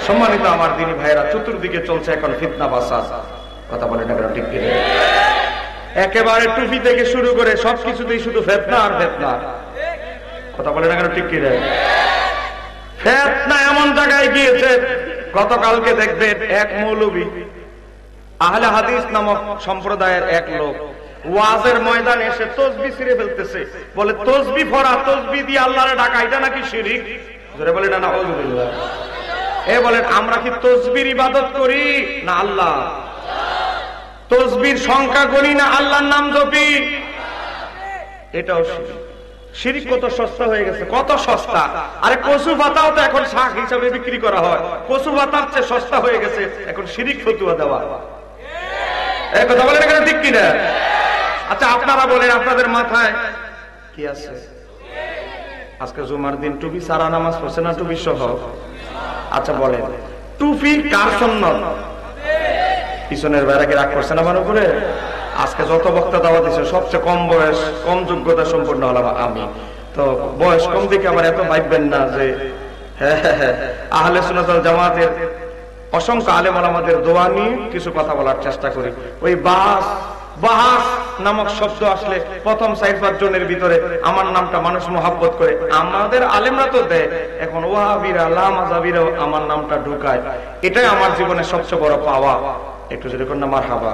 সম্মানিত আমার দিনী ভাইরা, চতুর্দিকে চলছে এখন ফিতনা ফাসাদ। কথা বলেন না কেন? ঠিক কিনা? একেবারে টুপি থেকে শুরু করে সবকিছুতেই শুধু ফিতনা আর ফিতনা। কথা বলেন না কেন? ঠিক কিনা? ফিতনা এমন জায়গায় গিয়েছে, গতকালকে দেখবেন এক মৌলবী আহলে হাদিস নামক সম্প্রদায়ের এক লোক ওয়াজের ময়দানে এসে তসবিহ ছিঁড়ে ফেলতেছে, বলে তসবিহ পড়া, তসবিহ দিয়ে আল্লাহরে ডাকা, এটা নাকি শিরক। জোরে বলে না নাউযুবিল্লাহ। এ বলেন আমরা কি তসবির ইবাদত করি না আল্লাহ? তসবির সংখ্যা গণি না আল্লাহর নাম জপি? এটাও শিরক। শিরক কত সস্তা হয়ে গেছে, কত সস্তা! আরে কচু পাতাও তো এখন শাক হিসাবে বিক্রি করা হয়, কচু পাতার চেয়ে সস্তা হয়ে গেছে এখন শিরক ফতুয়া দেওয়া। এই কথা বলেন এখানে, ঠিক কিনা? আচ্ছা আপনারা বলেন, আপনাদের মাথায় কি আছে? আজকে জুমার দিন টুপি সারা নামাজ পড়ছে না টুপি সহ? আচ্ছা বলেন, টুপি কার সুন্নত? পিছনের বেড়াকে রাগ করছে না আমার উপরে? আজকে যত বক্তা দাওয়া দিচ্ছে সবচেয়ে কম বয়স, কম যোগ্যতা সম্পন্ন হলাম আমি। তো বয়স কম দিকে আবার এত ভাববেন না যে আহলে সুন্নাত ওয়াল জামাতের অসংখ্য আলেম ওলামাদের দোয়া নিয়ে কিছু কথা বলার চেষ্টা করি। ওই বাহাস নামক শব্দ আসলে প্রথম 4-5 জনের ভিতরে আমার নামটা মানুষ মোহাব্বত করে, আমাদের আলেমরা তো দেয়, এখন ওয়াহাবিরা লামাযাবিরাও আমার নামটা ঢুকায়। এটাই আমার জীবনের সবচেয়ে বড় পাওয়া। একটু যদি কোন না মারহাবা।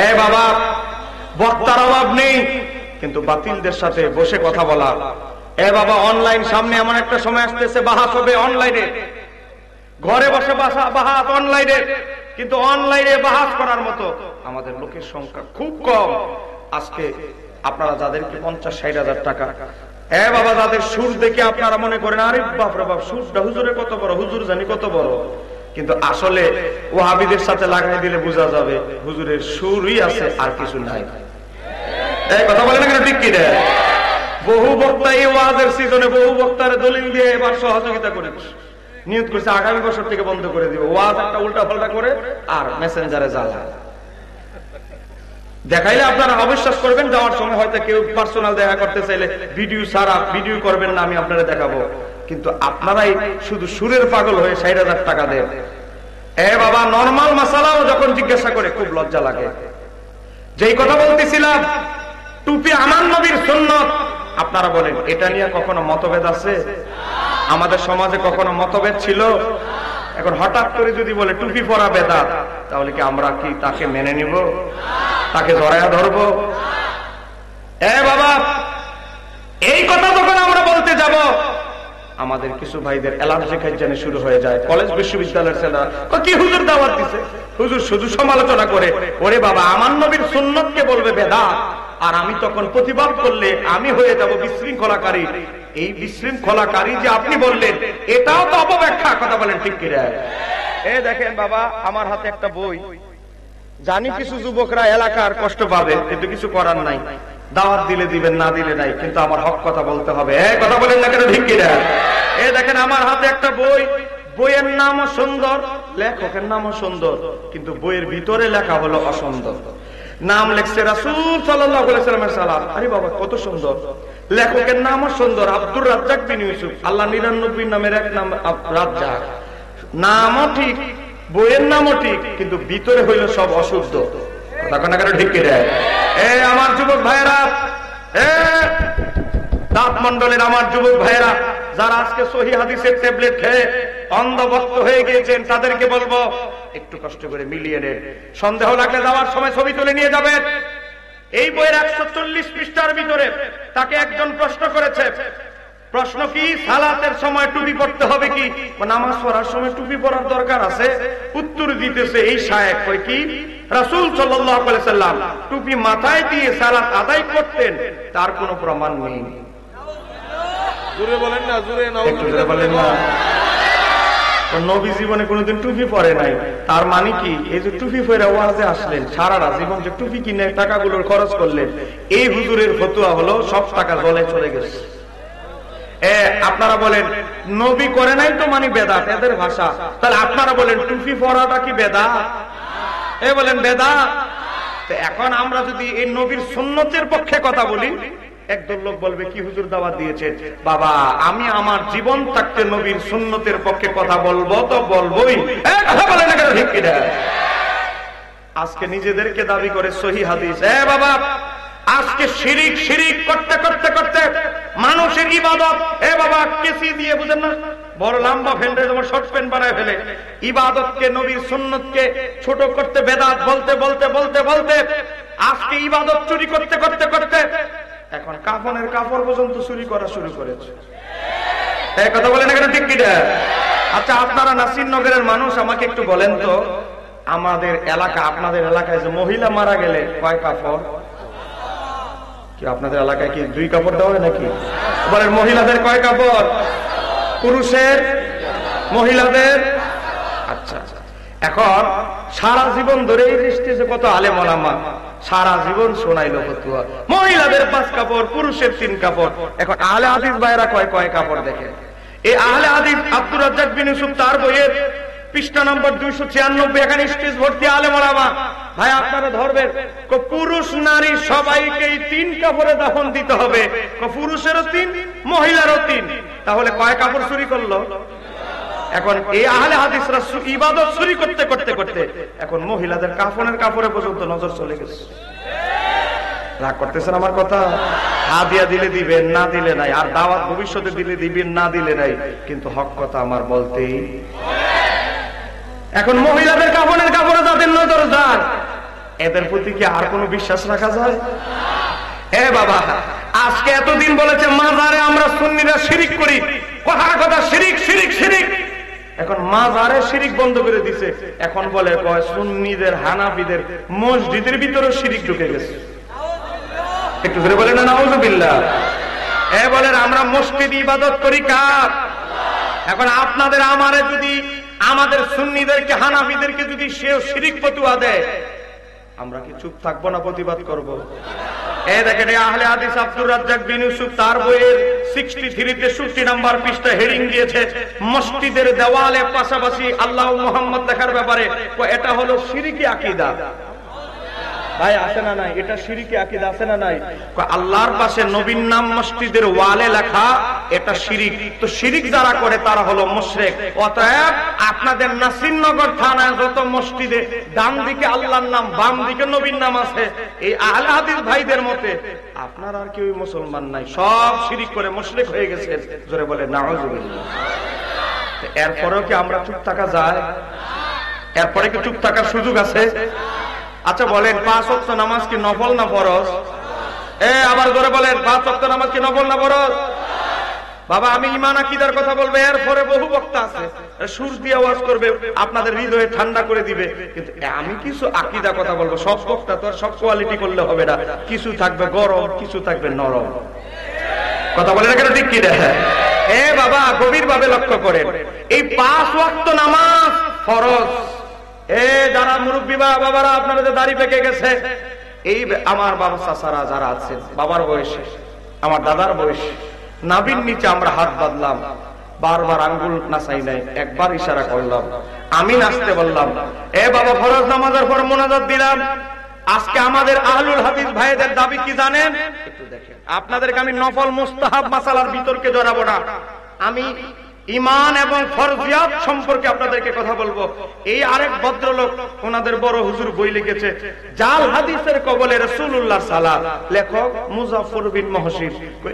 এ বাবা, বক্তার অভাব নেই, কিন্তু বাতিলদের সাথে বসে কথা বলা। এ বাবা, অনলাইন সামনে এমন একটা সময় আসতেছে, বাহাস হবে অনলাইনে, ঘরে বসে বাহাস অনলাইনে, কিন্তু অনলাইনে বাহাস করার মতো আমাদের লোকের সংখ্যা খুব কম। আজকে আপনারা যাদেরকে 50-60 হাজার টাকা, এ বাবা, যাদের সুর দেখে আপনারা মনে করেন আরে বাপ রে বাপ, সুরটা হুজুরের কত বড়, হুজুর জানি কত বড়, কিন্তু আসলে ওয়াহাবিদের সাথে লাগাই দিলে বোঝা যাবে হুজুরের সুরই আছে আর কিছু নাই। এই কথা বলে না কেন? ঠিক কি? বহু বক্তা এই ওয়াজের সিজনে বহু বক্তার দলিল দিয়ে এবার সহযোগিতা করে নিয়ত করছে আগামী বছর থেকে বন্ধ করে দিব ওয়াজ, একটা উল্টা পাল্টা করে আর মেসেঞ্জারে জ্বালা দেখাইলে আপনারা অবিশ্বাস করবেন। যাওয়ার সময় হয়তো কেউ পার্সোনাল দেখা করতে চাইলে ভিডিও সারা ভিডিও করবেন না, আমি আপনারা দেখাবো, কিন্তু আপনারাই শুধু সুরের পাগল হয়ে 60 হাজার টাকা দেন। এ বাবা, নরমাল মাসালাও যখন জিজ্ঞাসা করে খুব লজ্জা লাগে। যেই কথা বলতেছিলাম, টুপি আমার নবীর সুন্নাত, আপনারা বলেন এটা নিয়ে কখনো মতভেদ আছে? আমাদের সমাজে কখনো মতভেদ ছিল? এখন হঠাৎ করে যদি বলে টুপি পরা বেদাত, তাহলে কি আমরা কি তাকে মেনে নিব? তাকে জড়ায়া ধরবো? এ বাবা, এই কথা যখন আমরা বলতে যাব, আমাদের কিছু ভাইদের অ্যালার্জি খাইজানি শুরু হয়ে যায়। কলেজ বিশ্ববিদ্যালয়ের ছেলেরা কি হুজুর দাওয়াত দিছে, হুজুর শুধু সমালোচনা করে। ওরে বাবা, আমার নবীর সুন্নতকে বলবে বেদাত, আর আমি তখন প্রতিবাদ করলে আমি হয়ে যাব বিশৃঙ্খলাকারী। এই বিশৃঙ্খলাকারী যে আপনি বললেন, এটাও তো অপব্যাখ্যা। কথা বলেন ঠিক কি? এ দেখেন বাবা, আমার হাতে একটা বই, জানি কিছু যুবকরা এলাকার কষ্ট পাবে, কিন্তু কিছু করার নাই, দাওয়াত দিলে দিবেন, না দিলে নাই, কিন্তু আমার হক কথা বলতে হবে। এই কথা বলেন না কেন? ঠিক কিনা? এ দেখেন আমার হাতে একটা বই, বইয়ের নামও সুন্দর, লেখকের নামও সুন্দর, কিন্তু বইয়ের ভিতরে লেখা হলো অসুন্দর। নাম লেখছে রাসূল সাল্লাল্লাহু আলাইহি ওয়াসাল্লামের সালাত। আরে বাবা, কত সুন্দর! লেখকের নামও সুন্দর, আব্দুর রাজ্জাক বিন ইউসুফ। আল্লাহ 99 নামের এক নাম রাজ্জাক, নামও ঠিক, বইয়ের নামও ঠিক, কিন্তু ভিতরে হইল সব অশুদ্ধ। কথা না কেন? ঠিক কিনা? এ আমার যুবক ভাইরা, এ দাঁত মন্ডলের আমার যুবক ভাইরা, যারা আজকে সহিহ হাদিসের ট্যাবলেট খেয়ে অন্ধভক্ত হয়ে গিয়েছেন, তাদেরকে বলবো একটু কষ্ট করে মিলিয়ে নেন। সন্দেহ লাগলে যাওয়ার সময় ছবি তুলে নিয়ে যাবেন। এই বইয়ের 140 পৃষ্ঠার ভিতরে তাকে একজন প্রশ্ন করেছে। প্রশ্ন কি? সালাতের সময় টুপি পড়তে হবে কি? নামাজ পড়ার সময় টুপি পরার দরকার আছে? উত্তর দিতেছে এই শায়েখ, কয় কি রাসূল সাল্লাল্লাহু আলাইহি ওয়াসাল্লাম টুপি মাথায় দিয়ে সালাত আদায় করতেন, তার কোনো প্রমাণ নেই। জোরে বলেন না, জোরে নাউযুবিল্লাহ বলেন না। নবী জীবনে কোনোদিন টুপি পরে নাই, তার মানে কি এই যে টুপি পরে ওয়াজে আসলেন, সারাটা জীবন যে টুপি কিনে টাকাগুলোর খরচ করলেন, এই হুজুরের ফতোয়া হলো সব টাকা জলে চলে গেছে। আপনারা বলেন নবী করে নাই তো মানে বেদাত, এদের ভাষা। তাহলে আপনারা বলেন টুপি পরাটা কি বেদাত? বলেন বেদাত। এখন আমরা যদি এই নবীর সুন্নতের পক্ষে কথা বলি, একদল লোক বলবে কি হুজুর দাওয়াত দিয়েছেন? বাবা আমি আমার জীবন থাকতে নবীর সুন্নতের পক্ষে কথা বলবো তো বলবোই। কথা বলে না কেন? ঠিক কিনা? আজকে নিজেদেরকে দাবি করে সহিহ হাদিস। বাবা আজকে শিরিক শিরিক করতে করতে করতে মানুষের ইবাদত বাবা কেসি দিয়ে, বুঝেন না, বড় লম্বা ফেন্ডে যেমন শর্ট প্যান্ট বানায় ফেলে, ইবাদতকে নবীর সুন্নতকে ছোট করতে বেদাত বলতে বলতে বলতে বলতে আজকে ইবাদত চুরি করতে করতে করতে এখন কাফনের কাপড় পর্যন্ত চুরি করা শুরু করেছে। কথা বলে না কেন? ঠিক কিনা? আচ্ছা আপনারা নাসিরনগরের মানুষ, আমাকে একটু বলেন তো, আমাদের এলাকা, আপনাদের এলাকায় যে মহিলা মারা গেলে কয় কাপড়? কি আপনাদের এলাকায় কি 2 কাপড় দেওয়া হয় নাকি? বলেন মহিলাদের কয় কাপড়? পুরুষের, মহিলাদের। আচ্ছা এখন সারা জীবন ধরে এই দৃষ্টিতে কত আলেম ওলামা সারা জীবন শোনাইলো ফতুয়া, মহিলাদের 5 কাপড়, পুরুষের 3 কাপড়। এখন আহলে হাদিস ভাইরা কয় কাপড় দেখে? এই আহলে হাদিস আব্দুর রাজ্জাক বিন ইউসুফ তার বইয়ের পৃষ্ঠা নম্বর 296, এখানে স্টেজ ভর্তি আলেম ওলামা। ভাই আপনারা ধরবেন, পুরুষ নারী সবাইকেই 3 কাপড়ে দাফন দিতে হবে। পুরুষেরও 3, মহিলারও 3। তাহলে কয় কাপড় চুরি করলো? এখন এই আহলে হাদিসরা ইবাদত চুরি করতে করতে করতে এখন মহিলাদের কাফনের কাপড়ে পর্যন্ত নজর চলে গেছে। রাগ করতেছেন আমার কথা? হাদিয়া দিলে দিবেন, না দিলে নাই। আর দাওয়াত ভবিষ্যতে দিলে দিবেন, না দিলে নাই। কিন্তু হক কথা আমার বলতেই। এখন মহিলাদের কাফনের কাপড়ে যাদের নজর যায়, এদের প্রতি কি আর কোনো বিশ্বাস রাখা যায়? বাবা আজকে এতদিন বলেছে মাজারে আমরা সুন্নিরা শিরিক করি, কথার কথা শিরিক শিরিক শিরিক। এখন মাজারে শিরিক বন্ধ করে দিছে, এখন বলে কয় সুন্নিদের হানাফিদের মসজিদের ভিতরে শিরিক ঢুকে গেছে। একটু ধরে বলে না নাউজুবিল্লাহ। বলেন আমরা মসজিদে ইবাদত করি কার? এখন আপনাদের আমারে যদি, আমাদের সুন্নিদেরকে হানাফিদেরকে যদি সেও শিরিক ফতোয়া দেয়, আমরা কি চুপ থাকবো না প্রতিবাদ করব? দেখেন আহলে হাদিস আব্দুর রাজ্জাক বিন ইউসুফ তার বইয়ের 63 নাম্বার পৃষ্ঠা হেডিং দিয়েছে মসজিদের দেওয়ালে পাশাপাশি আল্লাহ মুহাম্মদ দেখার ব্যাপারে। এটা হলো শিরকি আকীদা। ভাই আছে না নাই? এটা শিরকি আকীদা আছে না নাই? আল্লাহর পাশে নবীর নাম মসজিদের ওয়ালে লেখা, এটা শিরিক। তো শিরিক যারা করে তারা হলো মুশরিক। অতএব আপনাদের নাসিরনগর থানায় যত মসজিদে ডান দিকে আল্লাহর নাম, বাম দিকে নবীর নাম আছে, এই আহলে হাদিস ভাইদের মতে আপনার আর কেউ মুসলমান নাই, সব শিরিক করে মুশরিক হয়ে গেছে। জোরে বলে নাউজুবিল্লাহ। এরপরেও কি আমরা চুপ থাকা যায়? এরপরে কি চুপ থাকার সুযোগ আছে? আচ্ছা বলেন 5 ওয়াক্ত নামাজ কি নফল না ফরজ? আবার জোরে বলেন 5 ওয়াক্ত নামাজ কি নফল না ফরজ? বাবা আমি ঈমান আকীদার কথা বলবো, এরপরে বহু বক্তা আছে সুর দিয়ে আওয়াজ করবে, আপনাদের হৃদয়ে ঠান্ডা করে দিবে। কিন্তু আমি কিছু আকীদা কথা বলবো। সব বক্তা তো আর সব কোয়ালিটি করলে হবে না, কিছু থাকবে গরম, কিছু থাকবে নরম। কথা বলে না কেন? ঠিক কি দেখে? বাবা গভীর ভাবে লক্ষ্য করেন, এই 5 ওয়াক্ত নামাজ ফরজ। যারা মুরব্বী বাবারা, আপনারা যে দাড়ি পেকে গেছে, এই আমার বাবা চাচারা যারা আছেন, বাবার বয়সে, আমার দাদার বয়সে, নাভির নিচে আমরা হাত বাঁধলাম, বারবার আঙ্গুল নাচাই নাই, একবার ইশারা করলাম, আমি নাচতে বললাম, বাবা ফরজ নামাজের পর মোনাজাত দিলাম। আজকে আমাদের আহলুল হাদিস ভাইদের দাবি কি জানেন? একটু দেখেন, আপনাদেরকে আমি নফল মুস্তাহাব মাসালার বিতর্কে জড়াবো না, আমি ঈমান এবং ফরজিয়াত সম্পর্কে আপনাদেরকে কথা বলবো। এই আরেক ভদ্রলোক, ওনাদের বড় হুজুর বই লিখেছে জাল হাদিসের কবলে রাসূলুল্লাহ সালাত, লেখক মুজাফফর বিন মহসিন।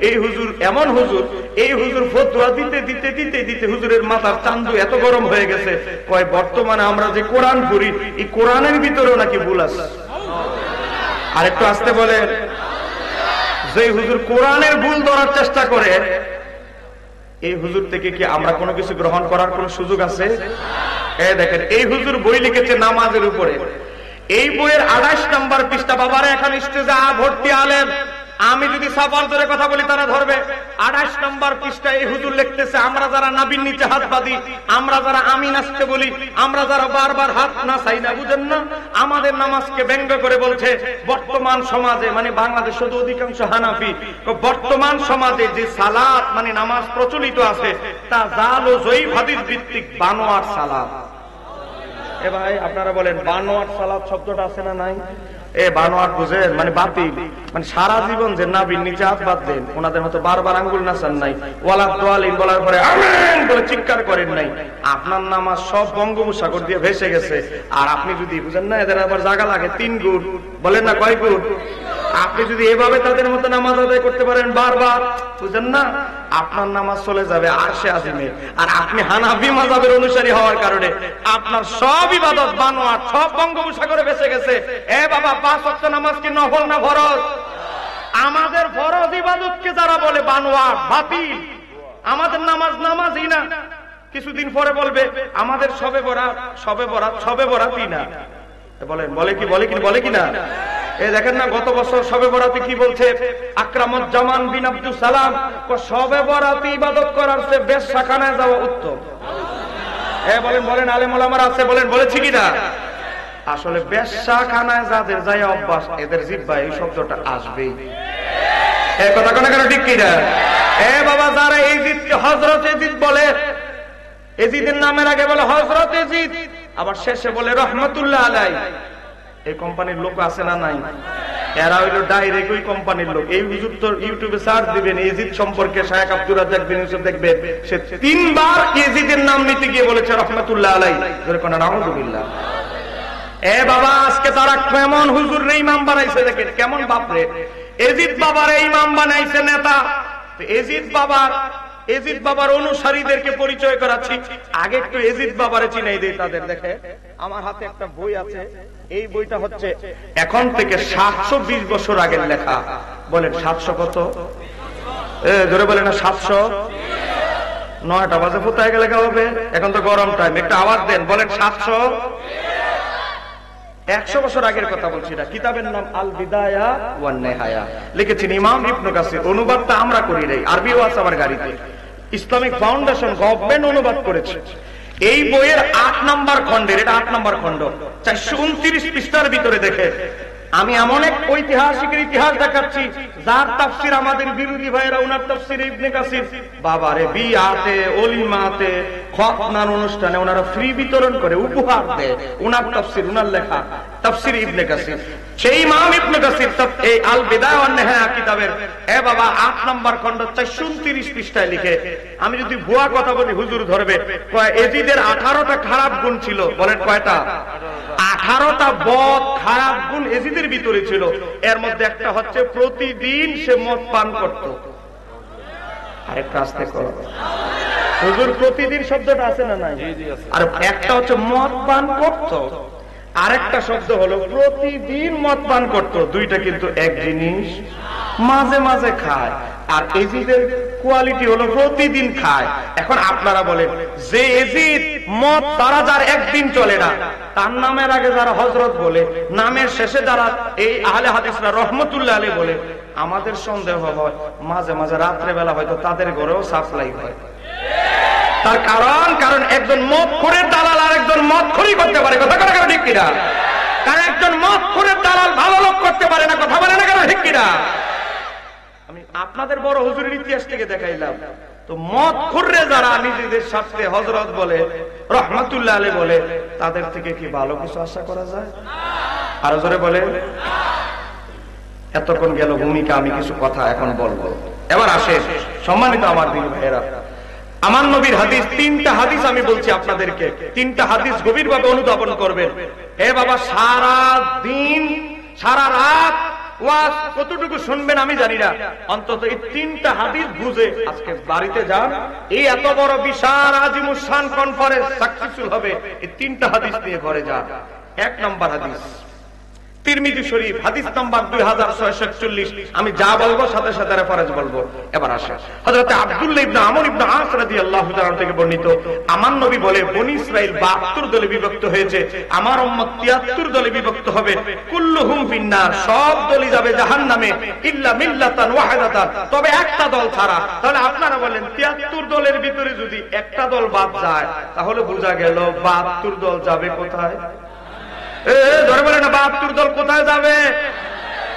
এই হুজুর এমন হুজুর, এই হুজুর ফতোয়া দিতে দিতে দিতে দিতে হুজুরের মাথার চান্দু এত গরম হয়ে গেছে, কয় বর্তমানে আমরা যে কোরআন পড়ি, এই কোরআনের ভিতরেও নাকি ভুল আছে। আরেকটু আসতে বলে, যে হুজুর কোরআনের ভুল ধরার চেষ্টা করে, এই হুজুর থেকে কি আমরা কোনো কিছু গ্রহণ করার কোন সুযোগ আছে? দেখেন এই হুজুর বই লিখেছে নামাজের উপরে, এই বইয়ের 28 নাম্বার পৃষ্ঠা। বাবারা এখন স্টেজে ভর্তি আলেম, আমি যদি সাফার ধরে কথা বলি তারা ধরবে। 28 নাম্বার পৃষ্ঠা এই হুজুর লিখতেছে, আমরা যারা নাবির নিচে হাত বাঁধি, আমরা যারা আমি নাচতে বলি, আমরা যারা বারবার হাত নাচাই না, বুঝেন না, আমাদের নামাজকে ব্যঙ্গ করে বলছে বর্তমান সমাজে, মানে বাংলাদেশ শুধু অধিকাংশ হানাফি, বর্তমান সমাজে যে সালাত মানে নামাজ প্রচলিত আছে তা জাল ও জয়ীফ হাদিস ভিত্তিক বানোয়াট সালাত। ভাই আপনারা বলেন বানোয়াট সালাত শব্দটা আছে না নাই? এ বানোয়াট বুঝেন, মানে বাতিল, মানে সারা জীবন যে নাবির নিচে হাত বাঁধলেন, ওনাদের মতো বারবার আঙ্গুল নাচান নাই, ওয়ালাদ দোয়ালিন বলার পরে আমিন বলে চিৎকার করেন নাই, আপনার নামাজ সব বঙ্গোপসাগর দিয়ে ভেসে গেছে। আর আপনি যদি বুঝেন না এদের আবার জায়গা লাগে 3 গুণ, বলেন না কয় গুণ? আপনি যদি এভাবে তাদের মতো নামাজ আদায় করতে পারেন বারবার, বুঝেন না, আপনার নামাজ চলে যাবে আরশে আজিমে। আর আপনি হানাফি মাযহাবের অনুসারী হওয়ার কারণে আপনার সব ইবাদত বানোয়াট, সব বঙ্গোপসাগরে ভেসে গেছে। এ বাবা, 5 ওয়াক্ত নামাজ কি নফল না ফরজ? আমাদের ফরজ ইবাদতকে যারা বলে বানোয়াট, বাতিল, আমাদের নামাজ নামাজই না, কিছুদিন পরে বলবে আমাদের সবে বরাতই না। বলে কি না? এই দেখেন না, গত বছর সবে বরাতে কি বলছে আকরামুজ্জামান বিন আব্দুল সালাম, সবে বরাতে ইবাদত করার চেয়ে বেশ্যাখানায় যাওয়া উত্তম। বলেন আলেম ওলামারা আছে, বলেছি কিনা? আসলে বেশ্যাখানায় যাদের যায় অভ্যাস, এদের জিহ্বায় এই শব্দটা আসবেই। এই কথা কোন কেন, ঠিক কিনা? বাবা, যারা এজিদকে হযরত এজিদ বলে, এজিদের নামের আগে বলে হযরত এজিদ, আবার শেষে বলে রহমাতুল্লাহ আলাইহি, এই কোম্পানির লোক আছে না নাই? এরা হইল ডাইরেক্ট ওই কোম্পানির লোক। এই হুজুর তো ইউটিউবে সার্চ দিবেন এজিদ সম্পর্কে, শায়েখ আব্দুর রাজ্জাক বিন ইউসুফ, দেখবেন সে 3 বার এজিদের নাম নিতে গিয়ে বলেছে রহমাতুল্লাহ আলাইহি। জোরে কোন নাউযুবিল্লাহ। বাবা, আজকে তারা কেমন হুজুর ইমাম বানাইছে, দেখেন কেমন বাপরে। এজিদ বাবার ইমাম বানাইছে নেতা। এজিদ বাবার অনুসারীদেরকে পরিচয় করাচ্ছি। আগে একটু এজিদ বাবারে চিনাই দেই তাদের। দেখে আমার হাতে একটা বই আছে, এই বইটা হচ্ছে এখন থেকে 720 বছর আগের লেখা। বলেন 700 কত? জোরে বলেন না 700। 9টা বাজে কোথায় গেলে হবে? এখন তো গরম টাইম, একটু আওয়াজ দেন, বলেন 700। 100 বছর আগের কথা বলছি না। কিতাবের নাম আল বিদায়া ওয়ান নিহায়া, লিখেছেন ইমাম ইবনে কাসির। অনুবাদটা আমরা করি নাই, আরবিও আছে আমার গাড়িতে। ইসলামিক ফাউন্ডেশন গভর্নমেন্ট অনুবাদ করেছে। এই বইয়ের 8 নম্বর খণ্ডের, এটা 8 নম্বর খণ্ড, 429 পৃষ্ঠার ভিতরে দেখে আমি এমন এক ঐতিহাসিকের ইতিহাস দেখাচ্ছি যার তাফসির আমাদের বিরোধী ভাইয়েরা উনার তাফসির ইবনে কাসির, বাবারে, বিয়াতে, অলিমাতে, খতনার অনুষ্ঠানে ওনারা ফ্রি বিতরণ করে, উপহার দেয় উনার তাফসির, উনার লেখা তাফসির ইবনে কাসির। সেই ইমাম ইবনে কাসির এই আল বিদায়া ওয়ান নিহায়া কিতাবের বাবা 8 নম্বর খণ্ড 429 পৃষ্ঠায় লিখে, আমি যদি ভুয়া কথা বলি হুজুর ধরবে, কয় এজিদের 18টা খারাপ গুণ ছিল। বলেন কয়টা? 18টা বদ খারাপ গুণ এজিদের ভিতরে ছিল। এর মধ্যে একটা হচ্ছে প্রতিদিন সে মদ পান করত। আরেকটা আসতে করো হুজুর, প্রতিদিন শব্দটা আছে না নাই? আর একটা হচ্ছে মদ পান করত, আরেকটা শব্দ হলো প্রতিদিন মদ পান করত। দুইটা কিন্তু এক জিনিস, মাঝে মাঝে খায়। আর এজিদের কোয়ালিটি হলো প্রতিদিন খায়। এখন আপনারা বলেন যে এজিদ মদ তারা যার একদিন চলে না, তার নামের আগে যারা হযরত বলে, নামের শেষে যারা এই আহলে হাদিসরা রহমাতুল্লাহ আলাইহি বলে, আমাদের সন্দেহ হয় মাঝে মাঝে রাত্রে বেলা হয়তো তাদের ঘরেও সাপ্লাই হয়। তার কারণ একজন মদখোরের দালাল আর একজন মদখোরি করতে পারে, কথা বলে কেন, ঠিক কিনা? কারণ একজন মদখোরের দালাল ভালো লোক করতে পারে না, কথা বলে না কেন, ঠিক কিনা? আমি আপনাদের বড় হুজুরের ইতিহাস থেকে দেখাইলাম। তো মদখোররে যারা নিজেদের স্বার্থে হযরত বলে, রহমাতুল্লাহ আলাইহি বলে, তাদের থেকে কি ভালো কিছু আশা করা যায়? আরো জোরে বলে। এতক্ষণ গেল ভূমিকা, আমি কিছু কথা এখন বলবো। এবার আসে সম্মানিত আমার দিনী ভাইয়েরা, আমার নবীর হাদিস, 3টা হাদিস আমি বলছি আপনাদেরকে, 3টা হাদিস গভীরভাবে অনুধাবন করবেন। বাবা, সারা দিন সারা রাত ওয়াজ কতটুকু শুনবেন আমি জানি না, অন্তত এই 3টা হাদিস বুঝে আজকে বাড়িতে যান, এই এত বড় বিশাল আজিমুস শান কনফারেন্স সাকসেসফুল হবে, এই 3টা হাদিস নিয়ে ঘরে যান। 1 নম্বর হাদিস তিরমিজি শরীফ, হাদিস নাম্বার 2641। আমি যা বলবো সাথে সাথে রেফারেন্স বলবো। এবার আসে হযরত আব্দুল্লাহ ইবনে আমর ইবনে আস রাদিয়াল্লাহু তাআলা থেকে বর্ণিত, আমার নবী বলে, বনী ইসরাইল 72 দলে বিভক্ত হয়েছে, আমার উম্মত 73 দলে বিভক্ত হবে। কুল্লুহুম ফিন্নার, সব দলই যাবে জাহান্নামে, ইল্লা মিল্লাতান ওয়াহিদাতান, তবে একটা দল ছাড়া। তাহলে আপনারা বলেন 73 দলের ভিতরে যদি একটা দল বাদ যায়, তাহলে বোঝা গেল 72 দল যাবে কোথায়? ধরে বলে না, 72 দল কোথায় যাবে?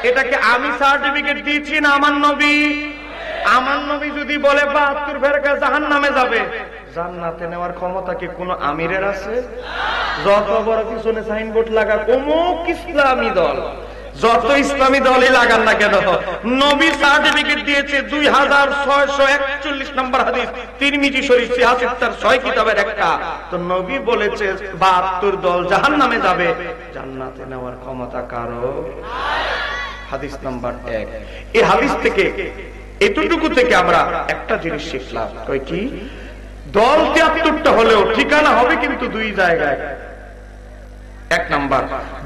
এটাকে আমি সার্টিফিকেট দিচ্ছি না, আমার নবী। আমার নবী যদি বলে 72 ফেরকা জাহান্নামে যাবে, জান্নাতে নেওয়ার ক্ষমতা কি কোন আমিরের আছে? যত বড় পিছনে সাইনবোর্ড লাগা অমুক ইসলামী দল, যত ইসলামী দলই লাগান না কেন, নবী সার্টিফিকেট দিয়েছে 2641 নম্বর হাদিস, তিরমিজি শরীফ, সিহাহ তার 6 কিতাবের একটা। তো নবী বলেছে 72 দল জাহান্নামে যাবে, জান্নাতে নেওয়ার ক্ষমতা কারো? হাদিস নাম্বার 1। এই হাদিস থেকে, এতটুকু থেকে আমরা একটা জিনিস শিখলাম, কই কি? দল 73টা হলেও ঠিকানা হবে কিন্তু দুই জায়গায়। 1 নাম্বার,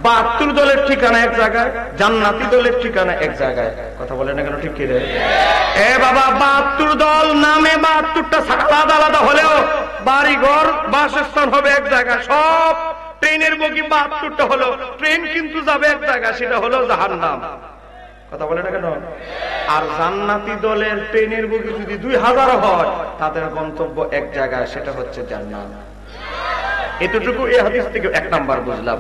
72 দলের ঠিকানা এক জায়গায়, জান্নাতি দলের ঠিকানা এক জায়গায়। কথা বলে না কেন? ঠিক কি রে? বাবা, 72 দল নামে 72টা আলাদা আলাদা হলেও বাড়ি ঘর বাসস্থান হবে এক জায়গায়। সব ট্রেনের বগি 72টা হলো, ট্রেন কিন্তু যাবে এক জায়গায়, সেটা হলো জাহান্নাম। কথা বলে না কেন? আর জান্নাতি দলের ট্রেনের বগি যদি 2000 হয়, তাদের গন্তব্য এক জায়গায়, সেটা হচ্ছে জান্নাত। এতটুকু এই হাদিস থেকে 1 নাম্বার বুঝলাম।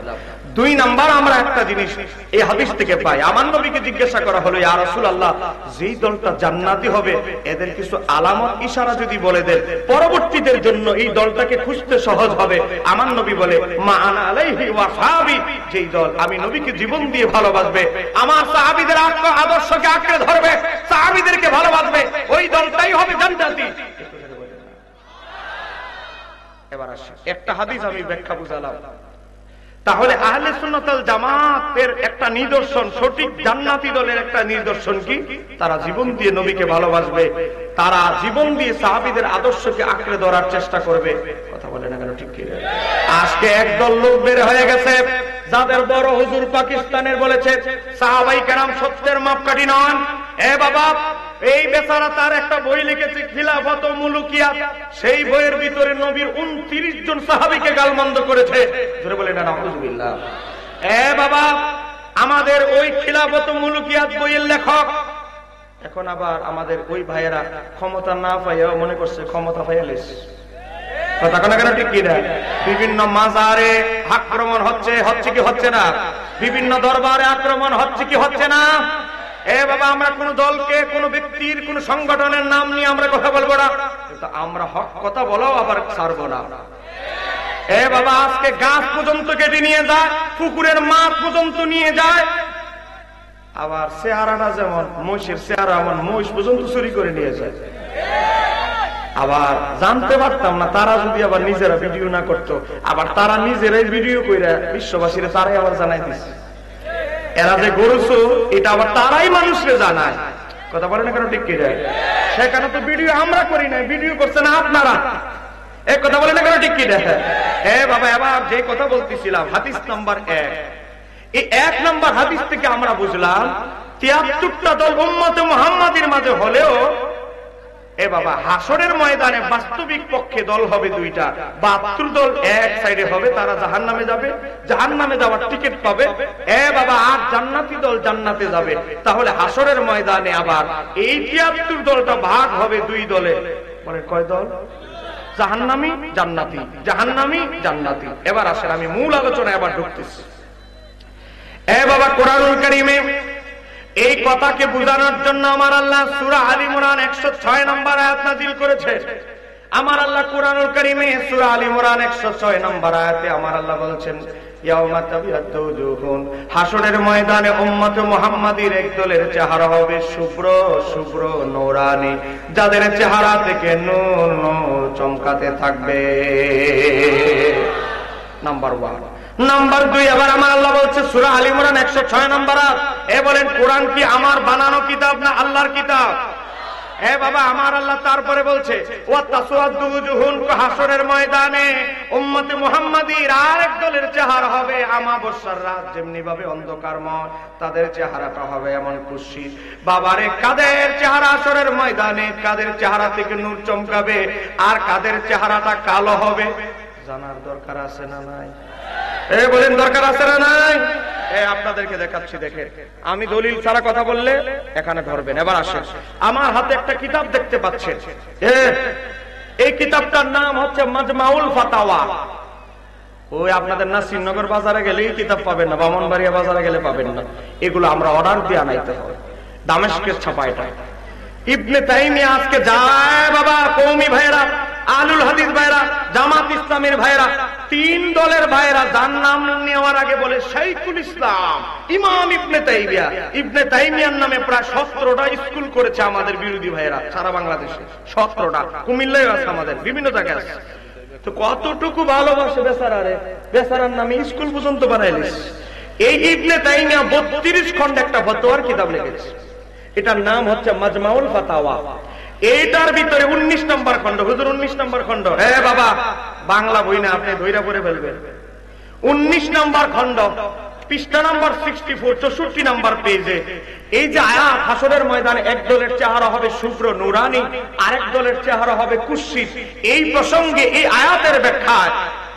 2 নাম্বার, আমরা একটা জিনিস এই হাদিস থেকে পাই। আমার নবীকে জিজ্ঞাসা করা হলো, ইয়া রাসূলুল্লাহ, যেই দলটা জান্নাতি হবে এদের কিছু আলামত ইশারা যদি বলে দেন, পরবর্তীদের জন্য এই দলটাকে খুঁজতে সহজ হবে। আমার নবী বলে, মা আনা আলাইহি ওয়া সাহাবী, যেই দল আমি নবীকে জীবন দিয়ে ভালোবাসবে, আমার সাহাবীদের আদর্শকে আঁকড়ে ধরবে, সাহাবীদেরকে ভালোবাসবে, ওই দলটাই হবে জান্নাতি। এবার আসি, একটা হাদিস আমি ব্যাখ্যা বুঝালাম। তাহলে আহলে সুন্নাত ওয়াল জামাতের একটা নিদর্শন, সঠিক জান্নাতি দলের একটা নিদর্শন কি? তারা জীবন দিয়ে নবীকে ভালোবাসবে, তারা জীবন দিয়ে সাহাবীদের আদর্শকে আঁকড়ে ধরার চেষ্টা করবে। কথা বলে না কেন? ঠিক কি? আজকে একদল লোক বের হয়ে গেছে, যাদের বড় হুজুর পাকিস্তানের বলেছে সাহাবাই কেরাম সত্যের মাপকাঠি নন। বাবা, এই বেচারা তার একটা বই লিখেছে, খিলাফত ও মুলুকিয়াত। সেই বইয়ের ভিতরে নবীর 29 জন সাহাবীকে গালমন্দ করেছে। জোরে বলেন না নাউযুবিল্লাহ। বাবা, আমাদের ওই খিলাফত ও মুলুকিয়াত বইয়ের লেখক এখন আবার আমাদের ওই ভাইয়েরা ক্ষমতা না পাইয়াও মনে করছে ক্ষমতা পাইয়ালিস। কথা কেন কেন? ঠিক কিনা? বিভিন্ন মাজারে আক্রমণ হচ্ছে, হচ্ছে কি হচ্ছে না? বিভিন্ন দরবারে আক্রমণ হচ্ছে কি হচ্ছে না? বাবা, আমরা কোন দলকে, কোন ব্যক্তির, কোন সংগঠনের নাম নিয়ে আমরা কথা বলবো না, কিন্তু আমরা হক কথা বলাও আবার ছাড়বো না। বাবা, আজকে গাছ পর্যন্ত কেটে নিয়ে যায়, পুকুরের মাছ পর্যন্ত নিয়ে যায়, আবার চেহারাটা যেমন মহিষের চেহারা, এমন মহিষ পর্যন্ত চুরি করে নিয়ে যায়। আবার জানতে পারতাম না, তারা যদি আবার নিজেরা ভিডিও না করতো, আবার তারা নিজেরাই ভিডিও করে বিশ্ববাসীরা তারাই আবার জানাই দিচ্ছে এরা যে গরুছো, এটা আবার তারাই মানুষকে জানায়। কথা বলে না কেন? ঠিক কি যায়? সেখানে তো ভিডিও আমরা করি না, ভিডিও করছে না আপনারা। এক কথা বলে না কেন? ঠিক কি যায়? বাবা, এবার যে কথা বলতেছিলাম, হাদিস নাম্বার 1। এই 1 নাম্বার হাদিস থেকে আমরা বুঝলাম 73টা দল উম্মতে মুহাম্মাদীর মাঝে হলেও বাবা, হাসরের ময়দানে বাস্তবিক পক্ষে দল হবে 2টা। 72 দল এক সাইডে হবে, তারা জাহান্নামে যাবে, জাহান্নামে যাওয়ার টিকিট পাবে। বাবা, আর জান্নাতি দল জান্নাতে যাবে। তাহলে হাসরের ময়দানে আবার এই 73 দলটা ভাগ হবে 2 দলে। বলে কয় দল? জাহান্নামী জান্নাতি, জাহান্নামী জান্নাতি। এবার আসেন আমি মূল আলোচনায় আবার ঢুকতেছি। বাবা, কোরআনুল কারীমে এই কথাকে বোঝানোর জন্য আমার আল্লাহ সূরা আলী ইমরান 106 নম্বর আয়াত নাযিল করেছে। আমার আল্লাহ কোরআনুল কারীমে সূরা আলী ইমরান 106 নম্বর আয়াতে আমার আল্লাহ বলছেন, ইয়াউমা তাবিয়াতু উজুহুন, হাসরের ময়দানে উম্মতে মুহাম্মাদীর এক দলের চেহারা হবে শুভ্র শুভ্র নূরানি, যাদের চেহারা থেকে নূর নূর চমকাতে থাকবে। নাম্বার 1। নাম্বার 2, আবার আমার আল্লাহ বলছে সূরা আলী ইমরান 106 নম্বর আয়াত, বলেন কোরআন কি আমার বানানো কিতাব না আল্লাহর কিতাব? বাবা, আমার আল্লাহ তারপরে বলছে ওয়া তাসওয়াদু উজুহুন, হাসরের ময়দানে উম্মতে মুহাম্মাদীর আরেক দলের চেহারা হবে আমাবস্যার রাত যেমনি ভাবে অন্ধকারময়, তাদের চেহারাটা হবে এমন কুৎসিত। বাবারে, কাদের চেহারা হাসরের ময়দানে, কাদের চেহারা থেকে নূর চমকাবে আর কাদের চেহারাটা কালো হবে? জানার দরকার আছে না নাই? বলেন দরকার আছে না নাই? আপনাদেরকে দেখাচ্ছি, দেখেন। আমি দলিল ছাড়া কথা বললে এখানে ধরবেন। এবার আসেন, আমার হাতে একটা কিতাব দেখতে পাচ্ছেন। এই কিতাবটার নাম হচ্ছে মাজমাউল ফাতাওয়া। ওই আপনাদের নাসিরনগর বাজারে গেলে এই কিতাব পাবেন না, ব্রাহ্মণবাড়িয়া বাজারে গেলে পাবেন না। এগুলো আমরা অর্ডার দিয়ে আনাইতে হবে, দামেস্কের ছাপা এটা। ইবনে তাইমিয়া আজকে যায় বাবা, কওমি ভাইরা, আলুল হাদিস ভাইরা, জামাত ইসলামের ভাইরা, 3 দলের ভাইরা যার নাম নেওয়ার আগে বলে শাইখুল ইসলাম ইমাম ইবনে তাইমিয়া। ইবনে তাইমিয়ার নামে প্রায় 17টা স্কুল করেছে আমাদের বিরোধী ভাইরা সারা বাংলাদেশে, 17টা। কুমিল্লায় আছে, আমাদের বিভিন্ন জায়গায় আছে। তো কতটুকু ভালোবাসে বেচারারে, বেচারার নামে স্কুল পর্যন্ত বানাইলিস। এই ইবনে তাইমিয়া 32 খন্ড একটা ফতোয়ার কিতাব লিখেছে, এটার নাম হচ্ছে মাজমাউল ফাতাওয়া। এইটার ভিতরে 19 নম্বর খন্ড, হুজুর 19 নম্বর খন্ড, হ্যাঁ বাবা বাংলা বই না, আপনি ধইরা পড়ে ফেলবেন। 19 নম্বর খন্ড, পৃষ্ঠা নাম্বার 64, 64 নম্বর পেজে এই যে আয়াত, হাসরের ময়দানে এক দলের চেহারা হবে শুভ্র নুরানি, আরেক দলের চেহারা হবে কুৎসিত। এই প্রসঙ্গে এই আয়াতের ব্যাখ্যায়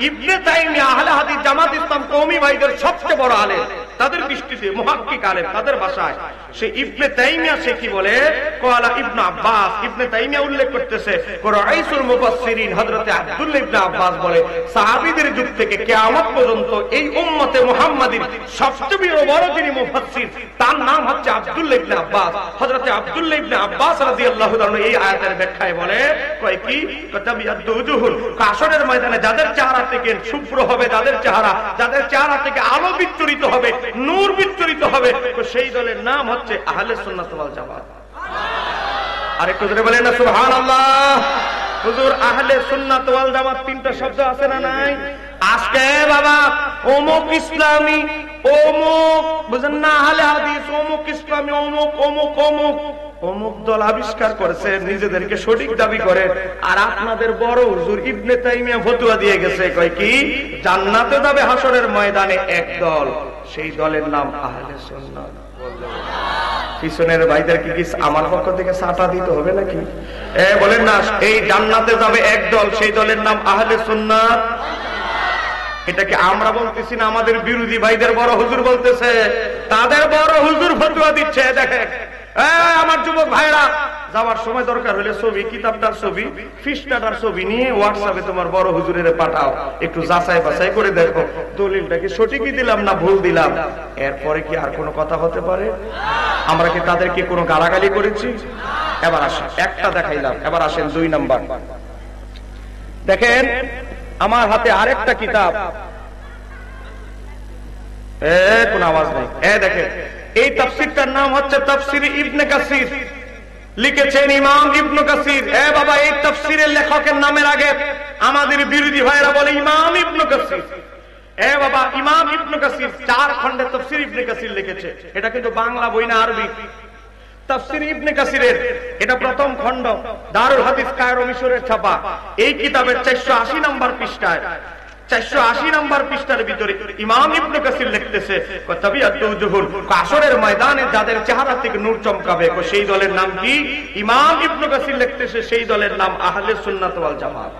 ইবনে তাইমিয়া আহলে হাদিস জামাত ইসলাম কওমি ভাইদের সবচেয়ে বড় আলেম, তাদের দৃষ্টিতে মুহাক্কিক আলেম, তাদের ভাষায় সে ইবনে তাইমিয়া সে কি বলে, ক্বালা ইবনে আব্বাস, ইবনে তাইমিয়া উল্লেখ করতেছে রাইসুল মুফাসসিরিন হযরত আব্দুল্লাহ ইবনে আব্বাস বলে সাহাবীদের যুগ থেকে কিয়ামত পর্যন্ত এই উম্মতে মুহাম্মাদীর সবচেয়ে বড় যিনি মুফাসসির তার নাম হচ্ছে আব্দুল্লাহ ইবনে আব্বাস। হযরত আব্দুল্লাহ ইবনে আব্বাস রাদিয়াল্লাহু তাআলা এই আয়াতের ব্যাখ্যায় বলে কয় কি, তাবিয়াদু উজুহুল, হাসরের ময়দানে যাদের চেহারা থেকে শুভ্র হবে, যাদের চেহারা থেকে আলো বিচ্ছুরিত হবে, নূর বিচ্ছুরিত হবে, তো সেই দলের নাম হচ্ছে আহলে সুন্নাত ওয়াল জামাত। আরেকটু জোরে বলেন না সুবহানাল্লাহ। হুজুর আহলে সুন্নাত ওয়াল জামাত 3টা শব্দ আছে না নাই? আজকে বাবা অমুক ইসলামী, অমুক বুঝেন না, আহলে হাদিস, অমুক ইসলামী, অমুক অমুক অমুক অমুক দল আবিষ্কার করেছে, নিজেদেরকে সঠিক দাবি করে। আর আপনাদের বড় হুজুর ইবনে তাইমিয়া ফতোয়া দিয়ে গেছে, কয় কি, জান্নাতে যাবে হাসরের ময়দানে এক দল, সেই দলের নাম আহলে সুন্নাত। পিছনের ভাইদেরকে কি আমার পক্ষ থেকে সাটা দিতে হবে নাকি? বলেন না, এই জান্নাতে যাবে এক দল, সেই দলের নাম আহলে সুন্নাত। এটাকে আমরা বলতেছি না, আমাদের বিরোধী ভাইদের বড় হুজুর বলতেছে, তাদের বড় হুজুর ফতোয়া দিচ্ছে। দেখে আমার যুবক ভাইরা, যাওয়ার সময় দরকার হলে ছবি, কিতাবটার ছবি, পৃষ্ঠাটার ছবি নিয়ে হোয়াটসঅ্যাপে তোমার বড় হুজুরের পাঠাও, একটু যাচাই বাছাই করে দেখো দলিলটা কি সঠিকই দিলাম না ভুল দিলাম। এরপরে কি আর কোনো কথা হতে পারে? আমরা কি তাদেরকে কোনো গালাগালি করেছি? এবার আসেন, একটা দেখাইলাম, এবার আসেন 2 নাম্বার। দেখেন আমার হাতে আরেকটা কিতাব, কোন আওয়াজ নেই, দেখেন এই তাফসীরটার নাম হচ্ছে তাফসীর ইবনে কাসির, লিখেছেন ইমাম ইবনে কাসির। বাবা এই তাফসীরের লেখকের নামের আগে আমাদের বিরোধী ভাইরা বলে ইমাম ইবনে কাসির। বাবা ইমাম ইবনে কাসির 4 খণ্ডে তাফসীর ইবনে কাসির লিখেছে। এটা কিন্তু বাংলা বই না, আরবি। তাফসীর ইবনে কাসিরের এটা প্রথম খণ্ড, দারুল হাদিস কায়রো মিশরের ছাপা। এই কিতাবের 480 নম্বর পৃষ্ঠায়, 480 নম্বর পৃষ্ঠার ভিতরে ইমাম ইবনে কাসির লিখতেছে, তাবিয়াতু উজুহুল, হাসরের ময়দানে যাদের চেহারা থেকে নূর চমকাবে, সেই দলের নাম কি? ইমাম ইবনে কাসির লিখতেছে সেই দলের নাম আহলে সুন্নাত ওয়াল জামাত।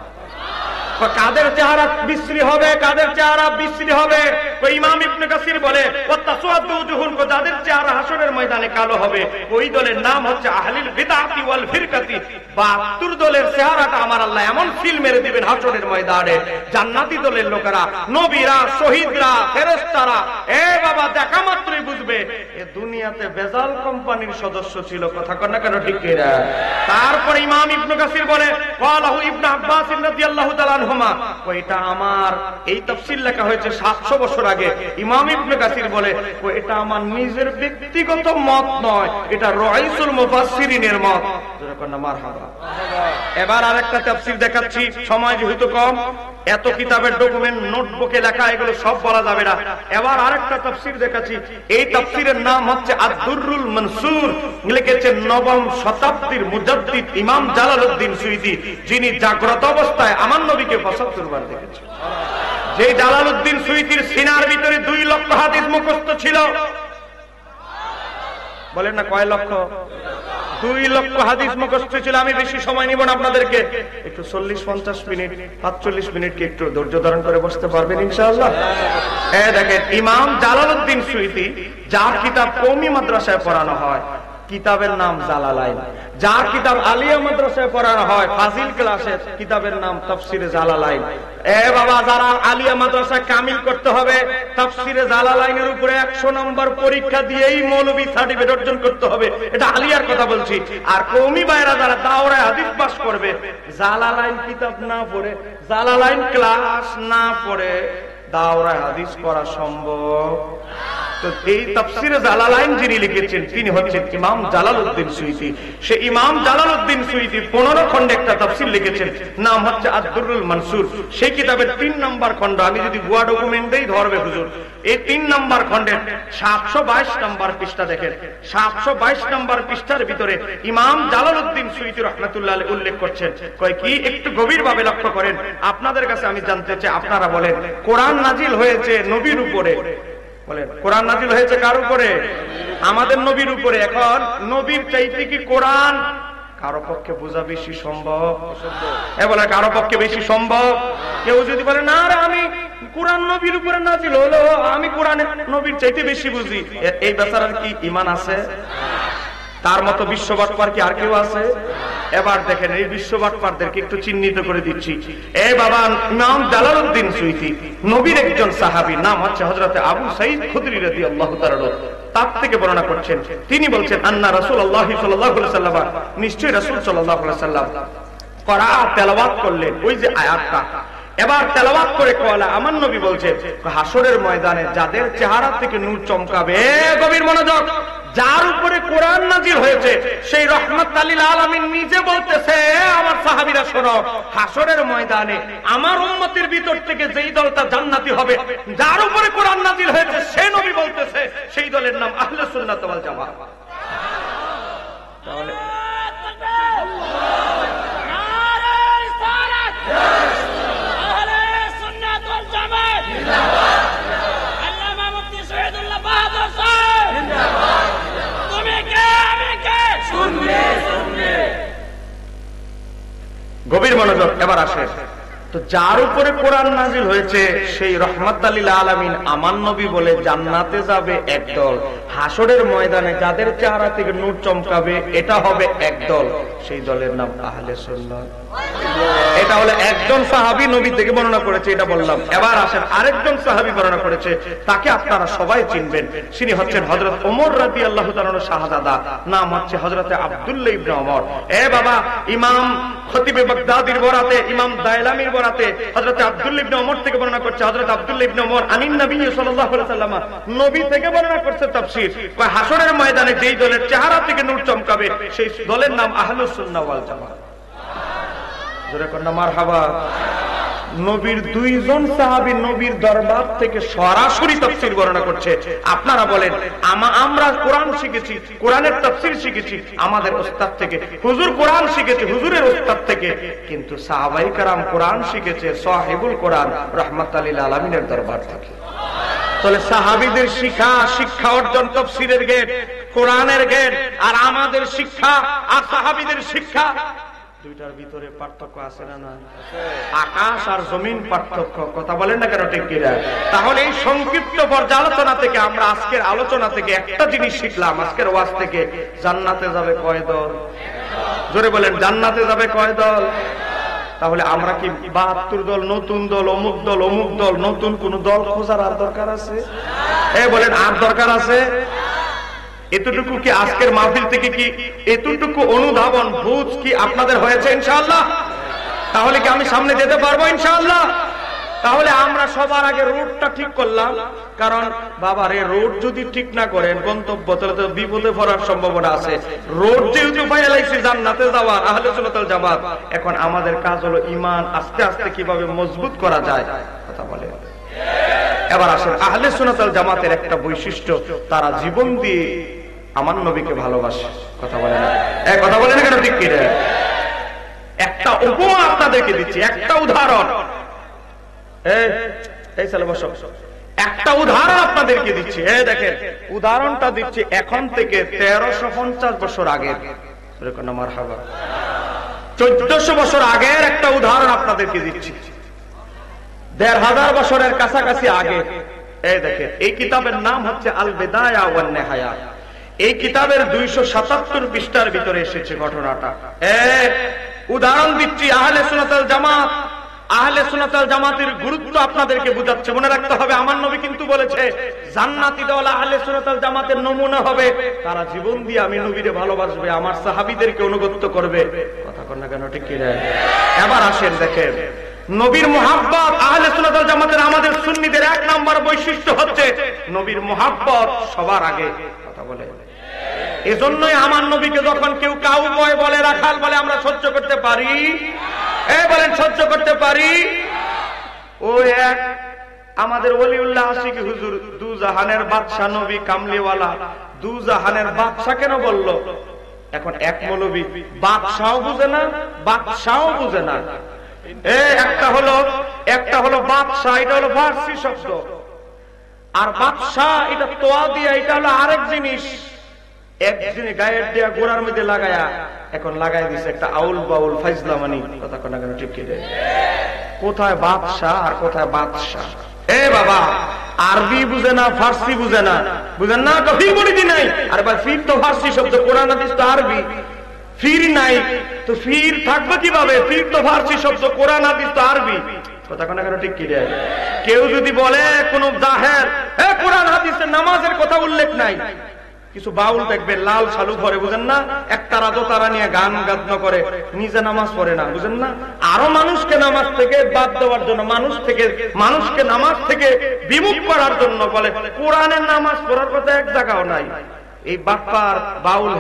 কাদের চেহারা বিশ্রী হবে, কাদের চেহারা বিশ্রী হবে? ইমাম ইবনে কাসির বলে ওয়াতাসওয়াদু উজুহুল, যাদের চেহারা হাসরের ময়দানে কালো হবে, ওই দলের নাম হচ্ছে আহলিল বিদআতি ওয়াল ফিরকাতি। 72 দলের চেহারাটা আমার আল্লাহ এমন ফিল মেরে দিবেন হাসরের ময়দানে, জান্নাতি দলের লোকেরা, নবীরা, শহীদরা, ফেরেশতারা বাবা দেখা মাত্রই বুঝবে এ দুনিয়াতে বেজাল কোম্পানির সদস্য ছিল। কথা কন না কেন, ঠিক কিনা? তারপরে ইমাম ইবনে কাসির বলে ক্বালাহু ইবনে আব্বাস রাদিয়াল্লাহু তাআলা আনহুমা, এটা আমার এই তাফসীর লেখা হয়েছে 700 বছর আগে। ইমাম ইবনে কাসির বলে এটা আমার নিজের ব্যক্তিগত মত নয়, এটা রাইসুল মুফাসসিরিনের মত। যেরকম না মারহাবা। এবার আরেকটা তাফসীর দেখাচ্ছি, সময় যেহেতু কম, এত কিতাবের ডকুমেন্ট নোটবুকে লেখা, এগুলো সব বলা যাবে না। এবার আরেকটা তাফসীর দেখাচ্ছি, এই তাফসীরের নাম হচ্ছে আদ-দুররুল মানসুর, লিখেছেন 9ম শতাব্দীর মুজাদ্দিদ ইমাম জালালউদ্দিন সুয়ুতী, যিনি জাগ্রত অবস্থায় আমার নবীকে 75 বার দেখেছেন। যে জালালউদ্দিন সুয়ুতীর সিনার ভিতরে 2 লক্ষ হাদিস মুখস্থ ছিল। বলেন না কয় লক্ষ? 2 লক্ষ হাদিস মুখস্থ ছিল। আমি বেশি সময় নিব না আপনাদেরকে, একটু 40-50 মিনিট 45 মিনিট কি একটু ধৈর্য ধারণ করে বসতে পারবেন ইনশাআল্লাহ? দেখেন ইমাম জালালউদ্দিন সুয়ুতী, যার কিতাব কওমি মাদ্রাসায় পড়ানো হয়, কিতাবের নাম জালালাইন। যার কিতাব আলিয়া মাদ্রাসায় পড়ানো হয় ফাজিল ক্লাসে, কিতাবের নাম তাফসিরে জালালাইন। বাবা যারা আলিয়া মাদ্রাসা কামিল করতে হবে, তাফসিরে জালালাইনের উপরে 100 নম্বর পরীক্ষা দিয়েই মৌলবী সার্টিফিকেট অর্জন করতে হবে। এটা আলিয়ার কথা বলছি। আর কওমি ভাইরা যারা দাওরায়ে হাদিস পাস করবে, জালালাইন কিতাব না পড়ে, জালালাইন ক্লাস না পড়ে, দাওরায় হাদিস পড়া সম্ভব? তো এই তাফসিরে জালালাইন যিনি লিখেছেন তিনি হচ্ছেন ইমাম জালালউদ্দিন সুয়ুতী। সে ইমাম জালালউদ্দিন সুয়ুতী 15 খণ্ডে একটা তাফসির লিখেছেন, নাম হচ্ছে আদ-দুররুল মানসুর। সেই কিতাবের 3 নম্বর খণ্ড, আমি যদি ভুয়া ডকুমেন্ট দেই ধরবে হুজুর, এই 3 নম্বর খণ্ডের 722 নম্বর পৃষ্ঠা দেখেন। 722 নম্বর পৃষ্ঠার ভিতরে ইমাম জালালউদ্দিন সুয়ুতী রাহমাতুল্লাহ আলাইহি উল্লেখ করছেন, কয় কি, একটু গভীরভাবে লক্ষ্য করেন। আপনাদের কাছে আমি জানতে চাই, আপনারা বলেন কোরআন নাজিল হয়েছে নবীর উপরে, বলেন কোরআন নাজিল হয়েছে কার উপরে? আমাদের নবীর উপরে। এখন নবীর চাইতে কি কোরআন কারো পক্ষে বোঝা বেশি সম্ভব? বলে কারো পক্ষে বেশি সম্ভব? কেউ যদি বলে না রে আমি কোরআন নবীর উপরে নাজিল হলো, আমি কোরআন নবীর চাইতে বেশি বুঝি, এই বেচারার কি ঈমান আছে? তার মতো বিশ্ববাটপার কি আর কেউ আছে? এবার দেখেন এই বিশ্ববাটপারদেরকে একটু চিহ্নিত করে দিচ্ছি। এ বাবা, ইমাম জালালউদ্দিন সুয়ুতী নবীর একজন সাহাবী, নাম হচ্ছে হযরতে আবু সাঈদ খুদরী রাদিয়াল্লাহু তাআলা, তার থেকে বর্ণনা করছেন। তিনি বলছেন আন্না রাসূলুল্লাহ সাল্লাল্লাহু আলাইহি ওয়াসাল্লাম, নিশ্চয়ই রাসূল সাল্লাল্লাহু আলাইহি ওয়াসাল্লাম ক্বরা তেলাওয়াত করলেন ওই যে আয়াতটা। এবার তেলাওয়াত করে কওয়ালা আমার নবী বলছেন, হাসরের ময়দানে যাদের চেহারা থেকে নূর চমকাবে, গভীর মনোযোগ, যার উপরে কোরআন নাজিল হয়েছে সেই রহমাতুল লিল আলামিন নিজে বলতেছে, আমার সাহাবীরা শোনো, হাসরের ময়দানে আমার উম্মতের ভিতর থেকে যেই দলটা জান্নাতি হবে, যার উপরে কোরআন নাজিল হয়েছে, সেই নবী বলতেছে সেই দলের নাম আহলে সুন্নাত ওয়াল জামাত। তাহলে গভীর মনোযোগ, এবার আসে তো যার উপরে কোরআন নাজিল হয়েছে সেই রহমাতুল লিল আলামিন আমার নবী বলে জান্নাতে যাবে একদল, হাসরের ময়দানে যাদের চেহারা থেকে নূর চমকাবে এটা হবে একদল, সেই দলের নাম আহলে সুন্নাত। এটা হলো একজন সাহাবী নবী থেকে বর্ণনা করেছে, এটা বললাম। এবার আসেন আরেকজন সাহাবী বর্ণনা করেছে, তাকে আপনারা সবাই চিনবেন। তিনি হচ্ছেন হযরত ওমর রাদিয়াল্লাহু তাআলা শাহজাদা, নাম হচ্ছে হযরতে আব্দুল্লাহ ইবনে ওমর। এ বাবা, ইমাম খতিবে বাগদাদির বরাতে, ইমাম দাইলামির বরাতে হযরতে আব্দুল্লাহ ইবনে ওমর থেকে বর্ণনা করছে, হযরত আব্দুল্লাহ ইবনে ওমর আনিন নবী সাল্লাল্লাহু আলাইহি ওয়াসাল্লাম, নবী থেকে বর্ণনা করছে তাফসীর, কয় হাসরের ময়দানে যেই দলের চেহারা থেকে নূর চমকাবে সেই দলের নাম আহলুস সুন্নাহ ওয়াল জামাত। জোরে কন্না মারহাবা। নবীর 2 জন সাহাবী নবীর দরবার থেকে সরাসরি তাফসীর বর্ণনা করছে। আপনারা বলেন আমরা কোরআন শিখেছি, কোরআনের তাফসীর শিখেছি আমাদের ওস্তাদ থেকে, হুজুর কোরআন শিখেছে হুজুরের ওস্তাদ থেকে, কিন্তু সাহাবায়ে কেরাম কোরআন শিখেছে সাহিবুল কোরআন রাহমাতুল লিল আলামিনের দরবার থেকে। তাহলে সাহাবীদের শিক্ষা অর্জন তাফসীরের গেট, কোরআনের গেট, আর আমাদের শিক্ষা আর সাহাবীদের শিক্ষা, দুইটার ভিতরে পার্থক্য আছে না? না, আকাশ আর জমিন পার্থক্য। কথা বলেন না কেন, ঠিক কিনা? তাহলে এই সংক্ষিপ্ত পর্যালোচনা থেকে আমরা আজকের আলোচনা থেকে একটা জিনিস শিখলাম, আজকের ওয়াজ থেকে, জান্নাতে যাবে কয় দল? জোরে বলেন, জান্নাতে যাবে কয় দল? তাহলে আমরা কি 72 দল, নতুন দল, অমুক দল, অমুক দল, নতুন কোন দল খোঁজার আর দরকার আছে? বলেন, আর দরকার আছে? এতটুকু কি আজকের মাহফিল থেকে কি এতটুকু অনুধাবন বুঝ কি আপনাদের হয়েছে ইনশাআল্লাহ? তাহলে কি আমি সামনে যেতে পারবো ইনশাআল্লাহ? তাহলে আমরা সবার আগে রোডটা ঠিক করলাম, কারণ বাবা রে, রোড যদি ঠিক না করেন গন্তব্য তাহলে তো বিপদে পড়ার সম্ভাবনা আছে। রোড যেহেতু পাইয়া লাগছে জান্নাতে যাওয়ার, আহলে সুন্নাত ওয়াল জামাত, এখন আমাদের কাজ হলো ঈমান আস্তে আস্তে কিভাবে মজবুত করা যায়। কথা বলে। এবার আসেন আহলে সুন্নাত ওয়াল জামাতের একটা বৈশিষ্ট্য, তারা জীবন দিয়ে আমার নবীকে ভালোবাসে। কথা বলে না, কথা বলে না কেন, ঠিক কি? একটা উপমা আপনাদেরকে দিচ্ছি, একটা উদাহরণ। এই চলে বসো, একটা উদাহরণ আপনাদেরকে দিচ্ছি। দেখেন উদাহরণটা দিচ্ছি এখন থেকে 1350 বছর আগে, 1400 বছর আগের একটা উদাহরণ আপনাদেরকে দিচ্ছি, 1500 বছরের কাছাকাছি আগে। দেখেন এই কিতাবের নাম হচ্ছে আল বিদায়া ওয়ান নিহায়া। এই কিতাবের 277 পৃষ্ঠার ভিতরে এসেছে ঘটনাটা। উদাহরণ দিচ্ছি আহলে সুন্নাত ওয়াল জামাত। আহলে সুন্নাত ওয়াল জামাতের গুরুত্ব আপনাদেরকে বুঝাচ্ছে। মনে রাখতে হবে, আমার নবী কিন্তু বলেছে জান্নাতি দল আহলে সুন্নাত ওয়াল জামাতের নমুনা হবে, তারা জীবন দিয়ে আমি নবীরে ভালোবাসবে, আমার সাহাবীদেরকে অনুগত করবে। কথা কন না কেন, ঠিক কি না? এবার আসেন দেখেন নবীর মুহাব্বত আহলে সুন্নাত ওয়াল জামাতের আমাদের সুন্নিদের এক নাম্বার বৈশিষ্ট্য হচ্ছে নবীর মুহাব্বত সবার আগে। কথা বলে, এজন্যই আমার নবীকে যখন কেউ কাউবয় বলে, রাখাল বলে, আমরা সহ্য করতে পারি? বলেন সহ্য করতে পারি? ওই এক আমাদের ওলিউল্লাহ আশিক হুজুর, দু জাহানের বাদশা নবী কামলিওয়ালা, দু জাহানের বাদশা কেন বলল? এখন এক মৌলবী বাদশাও বুঝে না, বাদশাও বুঝে না। একটা হলো বাদশা, এটা হলো ফার্সি শব্দ, আর বাদশা এটা তোয়া দিয়া, এটা হলো আরেক জিনিস। একদিনে গায়ের দিয়া গোড়ার মধ্যে লাগায়া এখন লাগাই দিছে একটা আউল বাউল ফাইজলামানি। কথা কোনা কেন ঠিক করে? কোথায় বাদশা আর কোথায় বাদশা? বাবা, আরবি বুঝে না, ফার্সি বুঝে না, বুঝেন না? তো ফির বলি দি নাই। আরে ভাই, ফির তো ফার্সি শব্দ, কোরআন হাদিস তো আরবি। ফির নাই তো ফির থাকবে কিভাবে? ফির তো ফার্সি শব্দ, কোরআন হাদিস তো আরবি। কথা কোনা কেন ঠিক কি? কেউ যদি বলে কোন জাহেল, কোরআন হাদিসে নামাজের কথা উল্লেখ নাই, কিছু বাউল দেখবে লাল শালু পরে, বুঝেন না? একটা রাজো তারা নিয়ে গান গাদ্য করে, নিজে নামাজ পড়ে না, বুঝেন না? আরো মানুষকে নামাজ থেকে বাদ দেওয়ার জন্য, মানুষকে নামাজ থেকে বিমুখ করার জন্য বলে কোরআনের নামাজ পড়ার কথা এক জায়গাও নাই। এই বাপ্পার বাউল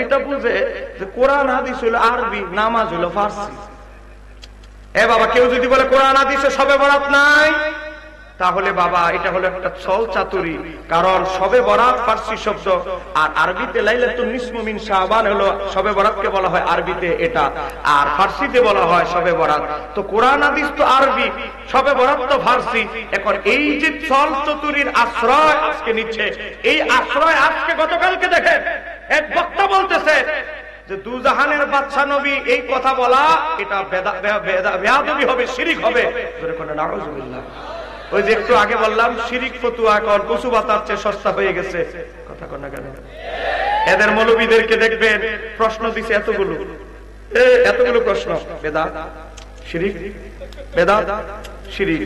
এটা বুঝে যে কোরআন হাদিস হইল আরবি, নামাজ হইল ফার্সি। বাবা, কেউ যদি বলে কোরআন হাদিসে শবে বরাত নাই, তাহলে বাবা এটা হলো একটা ছল চাতুরি। কারণ শবে বরাত ফার্সি শব্দ, আর আরবিতে লাইলাতুন নিসফু মিন শাবান হলো, শবে বরাতকে বলা হয় আরবিতে এটা, আর ফার্সিতে বলা হয় শবে বরাত। তো কোরআন হাদিস তো আরবি, শবে বরাত তো ফার্সি। এখন এই যে ছল চাতুরির আশ্রয় আজকে নিচ্ছে, এই আশ্রয় আজকে গতকালকে দেখেন এক বক্তা বলতেছে যে দু জাহানের বাদশা নবী, এই কথা বলা এটা বেয়াদবি হবে, শিরিক হবে। নাউজুবিল্লাহ। ওই যে একটু আগে বললাম শিরিক ফতুয়া এখন কচু বাতার চেয়ে সস্তা হয়ে গেছে। কথা কন না কেন? এদের মৌলবীদেরকে দেখবেন প্রশ্ন দিছে এতগুলো প্রশ্ন, বেদাত শিরিক, বেদাত শিরিক,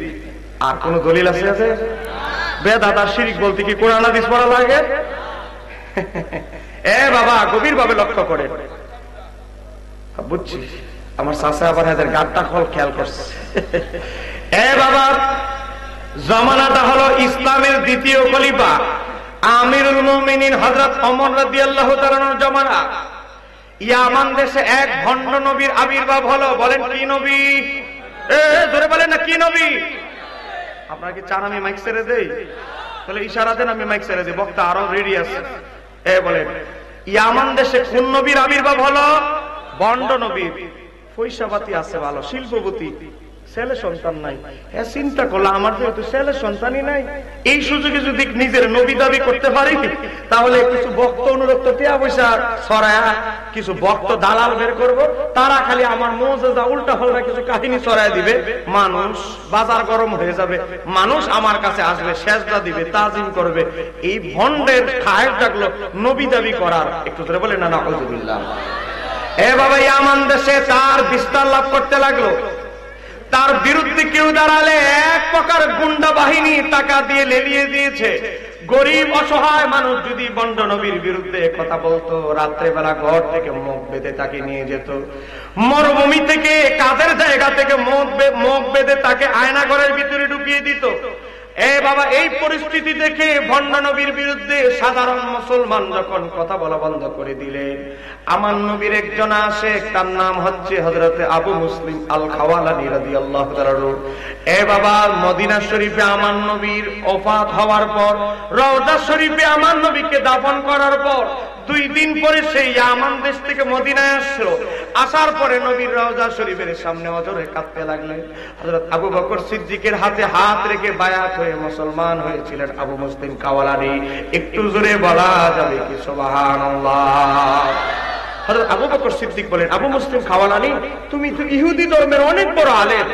আর কোন দলিল আছে? বেদাত আর শিরিক বলতে কি কোরআন হাদিস পড়া লাগে? বাবা, গভীর ভাবে লক্ষ্য করে বুঝছি। আমার চাচা আবার এদের গাঁটটা খেয়াল করছে। বাবা, জামানাটা হলো ইসলামের দ্বিতীয় খলিফা আমিরুল মুমিনিন হযরত ওমর রাদিয়াল্লাহু তাআলার জামানা। ইয়ামান দেশে এক ভণ্ড নবীর আবির্ভাব হলো। বলেন কি নবী? জোরে বলেন না, কি নবী? আপনারা কি চান আমি মাইক ছেড়ে দেই? তাহলে ইশারা দেন, আমি মাইক ছেড়ে দিই, বক্তা আরো রেডি আছে। বলেন ইয়ামান দেশে কোন নবীর আবির্ভাব হলো? ভণ্ড নবীর। পয়সাপাতি আছে ভালো, শিল্পপতি, ছেলে সন্তান নাই। চিন্তা করলাম আমার যেহেতু ছেলে সন্তানই নাই, এই সুযোগে যদি নিজের নবী দাবি করতে পারি, তাহলে কিছু ভক্ত অনুরক্ত টিয়া পয়সা ছড়ায়া কিছু ভক্ত দালাল বের করব, তারা খালি আমার মুজিজা উল্টা পাল্টা কিছু কাহিনী ছড়ায় দিবে, মানুষ বাজার গরম হয়ে যাবে, মানুষ আমার কাছে আসবে, সেজদা দিবে, তাজিম করবে। এই ভণ্ডের খায়ের জাগলো নবী দাবি করার। একটু ধরে বলে না, নাউজুবিল্লাহ। বাবা, ইয়ামান দেশে তার বিস্তার লাভ করতে লাগলো। তার বিরুদ্ধে কেউ দাঁড়ালে এক প্রকার গুন্ডা বাহিনী টাকা দিয়ে লেলিয়ে দিয়েছে। গরিব অসহায় মানুষ যদি বন্ড নবীর বিরুদ্ধে কথা বলতো, রাত্রেবেলা ঘর থেকে মুখ বেঁধে তাকে নিয়ে যেত, মরুভূমি থেকে কাজের জায়গা থেকে মুখ বেঁধে তাকে আয়না ঘরের ভিতরে ঢুকিয়ে দিত। বাবা, এই পরিস্থিতি দেখে ভণ্ড নবীর বিরুদ্ধে সাধারণ মুসলমান যখন কথা বলা বন্ধ করে দিলেন, আমার নবীর একজন আসে, তার নাম হচ্ছে হযরতে আবু মুসলিম আল খাওয়ালানী রাদিয়াল্লাহু তাআলা। বাবা, মদিনা শরীফে আমার নবীর ওফাত হওয়ার পর, রওজা শরীফে আমার নবীকে দাফন করার পর 2 দিন পরে সেই ইয়ামান দেশ থেকে মদিনায় আসলো। আসার পরে নবীর রওজা শরীফের সামনে অজরে কাঁদতে লাগলেন। হযরত আবু বকর সিদ্দিকের হাতে হাত রেখে বায়াত হয়ে মুসলমান হয়েছিলেন আবু মুসলিম কাওয়ালানী। একটু জোরে বলা যাবে কি সুবহানাল্লাহ? হযরত আবু বকর সিদ্দিক বলেন, আবু মুসলিম কাওয়ালানী, তুমি তো ইহুদি ধর্মের অনেক বড় আলেম,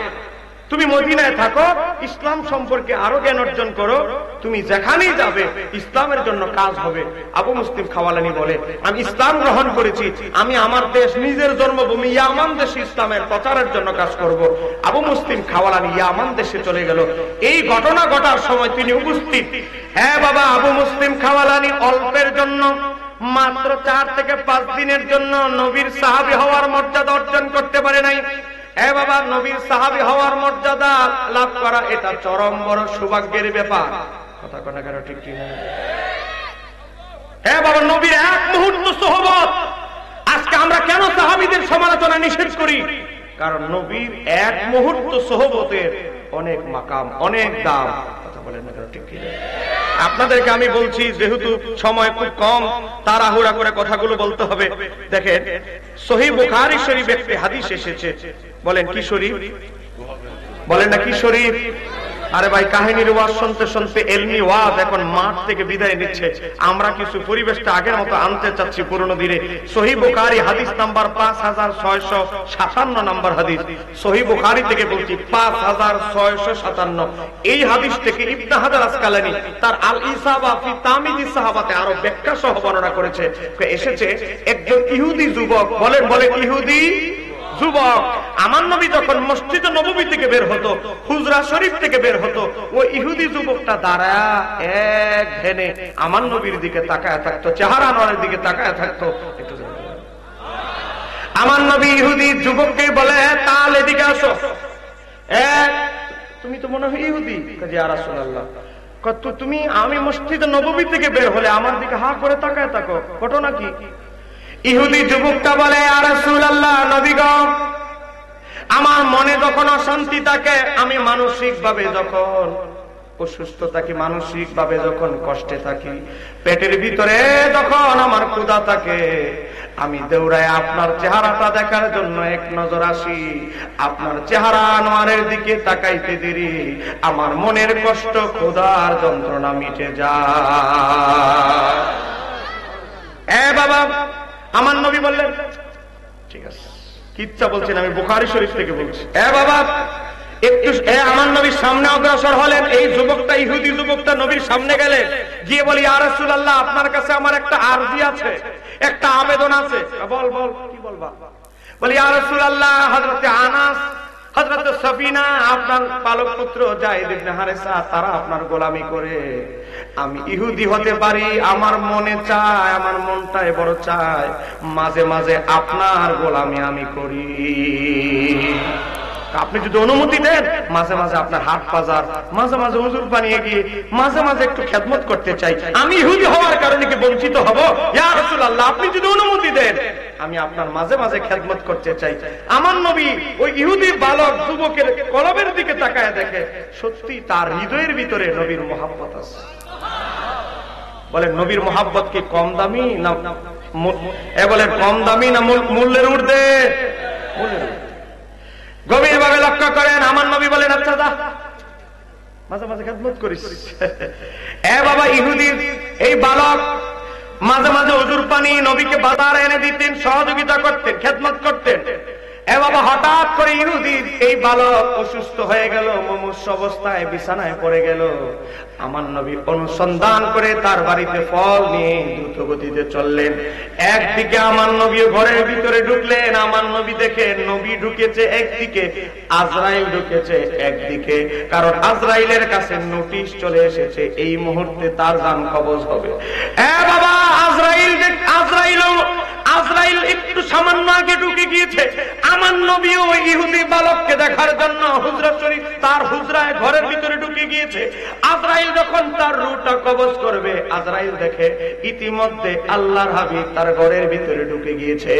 তুমি মদিনায় থাকো, ইসলাম সম্পর্কে আরো জ্ঞান অর্জন করো, তুমি যেখানেই যাবে ইসলামের জন্য কাজ হবে। আবু মুসলিম খাওয়ালানি বলে, আমি ইসলাম গ্রহণ করেছি, আমি আমার দেশ, নিজের জন্মভূমি ইয়ামান দেশে ইসলামের প্রচারের জন্য কাজ করব। আবু মুসলিম খাওয়ালানি ইয়ামান দেশে চলে গেল। এই ঘটনা ঘটার সময় তিনি উপস্থিত। বাবা, আবু মুসলিম খাওয়ালানি অল্পের জন্য, মাত্র 4 থেকে 5 দিনের জন্য নবীর সাহাবী হওয়ার মর্যাদা অর্জন করতে পারে নাই। এ বাবা, নবীর সাহাবী হওয়ার মর্যাদা লাভ করা এটা চরম বড় সৌভাগ্যের ব্যাপার। কথা কোন কেন ঠিক কি না? এ বাবা, নবীর এক মুহূর্ত সোহবত। আজকে আমরা কেন সাহাবীদের সমালোচনা নিষেধ করি? কারণ নবীর এক মুহূর্ত সোহবতের অনেক মাকাম, অনেক দাম। কথা বলেন না কেন ঠিক কি না? আপনাদেরকে আমি বলছি, যেহেতু সময় খুব কম, তাড়াহুড়া করে কথাগুলো বলতে হবে। দেখেন, সহিহ বুখারী শরীফ একটি হাদিস এসেছে। বলেন কি শরীফ? বলেন না কি শরীফ? আরে ভাই, কাহিনীর ওয়াজ শুনতে শুনতে এলমি ওয়াজ এখন মাঠ থেকে বিদায় নিচ্ছে। আমরা কিছু পরিবেশটা আগের মতো আনতে চাচ্ছি পুরনো দিনে। সহিহ বুখারী হাদিস নাম্বার 5657 নাম্বার হাদিস। সহিহ বুখারী থেকে বলছি 5657। এই হাদিস থেকে ইবনে হাজার আসকালানী তার আল ইসাবা ফি তামিদিস সাহাবাতে আরো ব্যাখ্যা সহ বর্ণনা করেছে। এসেছে একজন ইহুদি যুবক, বলেন ইহুদি যুবক, আমার নবী যখন মসজিদে নববী থেকে বের হতো, হুজরা শরীফ থেকে বের হতো, ওই ইহুদি যুবকটা দাঁড়ায়া এক ধ্যানে আমার নবীর দিকে তাকায় থাকতো, চেহারা নরের দিকে তাকায় থাকতো। আমার নবী ইহুদি যুবককে বলে, তাহলে এদিকে আসো। তুমি তো মনে হয় ইহুদি। ইয়া রাসূলুল্লাহ, তুমি আমি মসজিদে নববী থেকে বের হলে আমার দিকে হা করে তাকায় থাকো, ঘটনা কি? ইহুদি যুবকটা বলে, ইয়া রাসূলুল্লাহ, নবী গো, আমার মনে যখন অশান্তি থাকে, আমি মানসিক ভাবে যখন অসুস্থ থাকি, মানসিক ভাবে যখন কষ্টে থাকি, পেটের ভিতরে যখন আমার ক্ষুধা থাকে, আমি দৌড়ায় আপনার চেহারাটা দেখার জন্য এক নজর আসি। আপনার চেহারা আনোয়ারের দিকে তাকাইতে দেরি আমার মনের কষ্ট, ক্ষুধার যন্ত্রণা মিটে যায়। এ বাবা, আমার নবী বললেন, ঠিক আছে, কিচ্ছা বলছেন, আমি বুখারী শরীফ থেকে বলছি। এ বাবা, একটু আমার নবীর সামনে অগ্রসর হলেন। এই যুবকটা, ইহুদি যুবকটা নবীর সামনে গেলেন, গিয়ে বলি, ইয়া রাসূলুল্লাহ, আপনার কাছে আমার একটা আরজি আছে, একটা আবেদন আছে। বল বল, কি বলবা? বলি, ইয়া রাসূলুল্লাহ, হযরতে আনাস, হযরতে সাফিনা, আপনার পালক পুত্র যায়েদ ইবনে হারেসা, তারা আপনার গোলামি করে। আমি ইহুদি হতে পারি, আমার মনে চায়, আমার মনটায় বড় চায়, মাঝে মাঝে আপনার গোলামি আমি করি। আপনি যদি অনুমতি দেন, মাঝে মাঝে আপনার হাট বাজার, মাঝে মাঝে হুজুর বানিয়ে গিয়ে মাঝে মাঝে একটু খেদমত করতে চাই। আমি ইহুদি হওয়ার কারণে কি বঞ্চিত হব? ইয়া রাসূলুল্লাহ, আপনি যদি অনুমতি দেন, আমি আপনার মাঝে মাঝে খেদমত করতে চাই। আমার নবী ওই ইহুদি বালক যুবকের কলবের দিকে তাকায় দেখে, সত্যি তার হৃদয়ের ভিতরে নবীর মহব্বত আছে। বলেন, নবীর মহব্বত কি কম দামি না? বলেন, কম দামি না মূল্যের ঊর্ধ্বে? গভীর ভাবে লক্ষ্য করেন। আমার নবী বলেন, আচ্ছা যা, মাঝে মাঝে খেদমত করিস। এ বাবা, ইহুদির এই বালক মাঝে মাঝে হুজুর পানি নবীকে বাজার এনে দিতেন, সহযোগিতা করতেন, খেদমত করতেন। এ বাবা, হঠাৎ করে ইহুদির এই বালক অসুস্থ হয়ে গেল, মুমূর্ষু অবস্থায় বিছানায় পড়ে গেল। আমার নবী অনুসন্ধান করে তার বাড়িতে ফল নিয়ে দ্রুত গতিতে চললেন। একদিকে আমার নবী ঘরের ভিতরে ঢুকলেন। আমার নবী দেখে নবী ঢুকেছে একদিকে, আজরাইল ঢুকেছে একদিকে, কারণ আজরাইলের কাছে নোটিশ চলে এসেছে, এই মুহূর্তে তার জান কবজ হবে। এ বাবা, আজরাইল একটু সামান্য আগে ঢুকে গিয়েছে। আমার নবী ওই ইহুদি বালককে দেখার জন্য হুজরা শরীফ, তার হুজরায় ঘরের ভিতরে ঢুকে গিয়েছে। আজরাইল যখন তার রূহটা কবজ করবে, আজরাইল দেখে ইতিমধ্যে আল্লাহর হাবিব তার ঘরের ভিতরে ঢুকে গিয়েছে।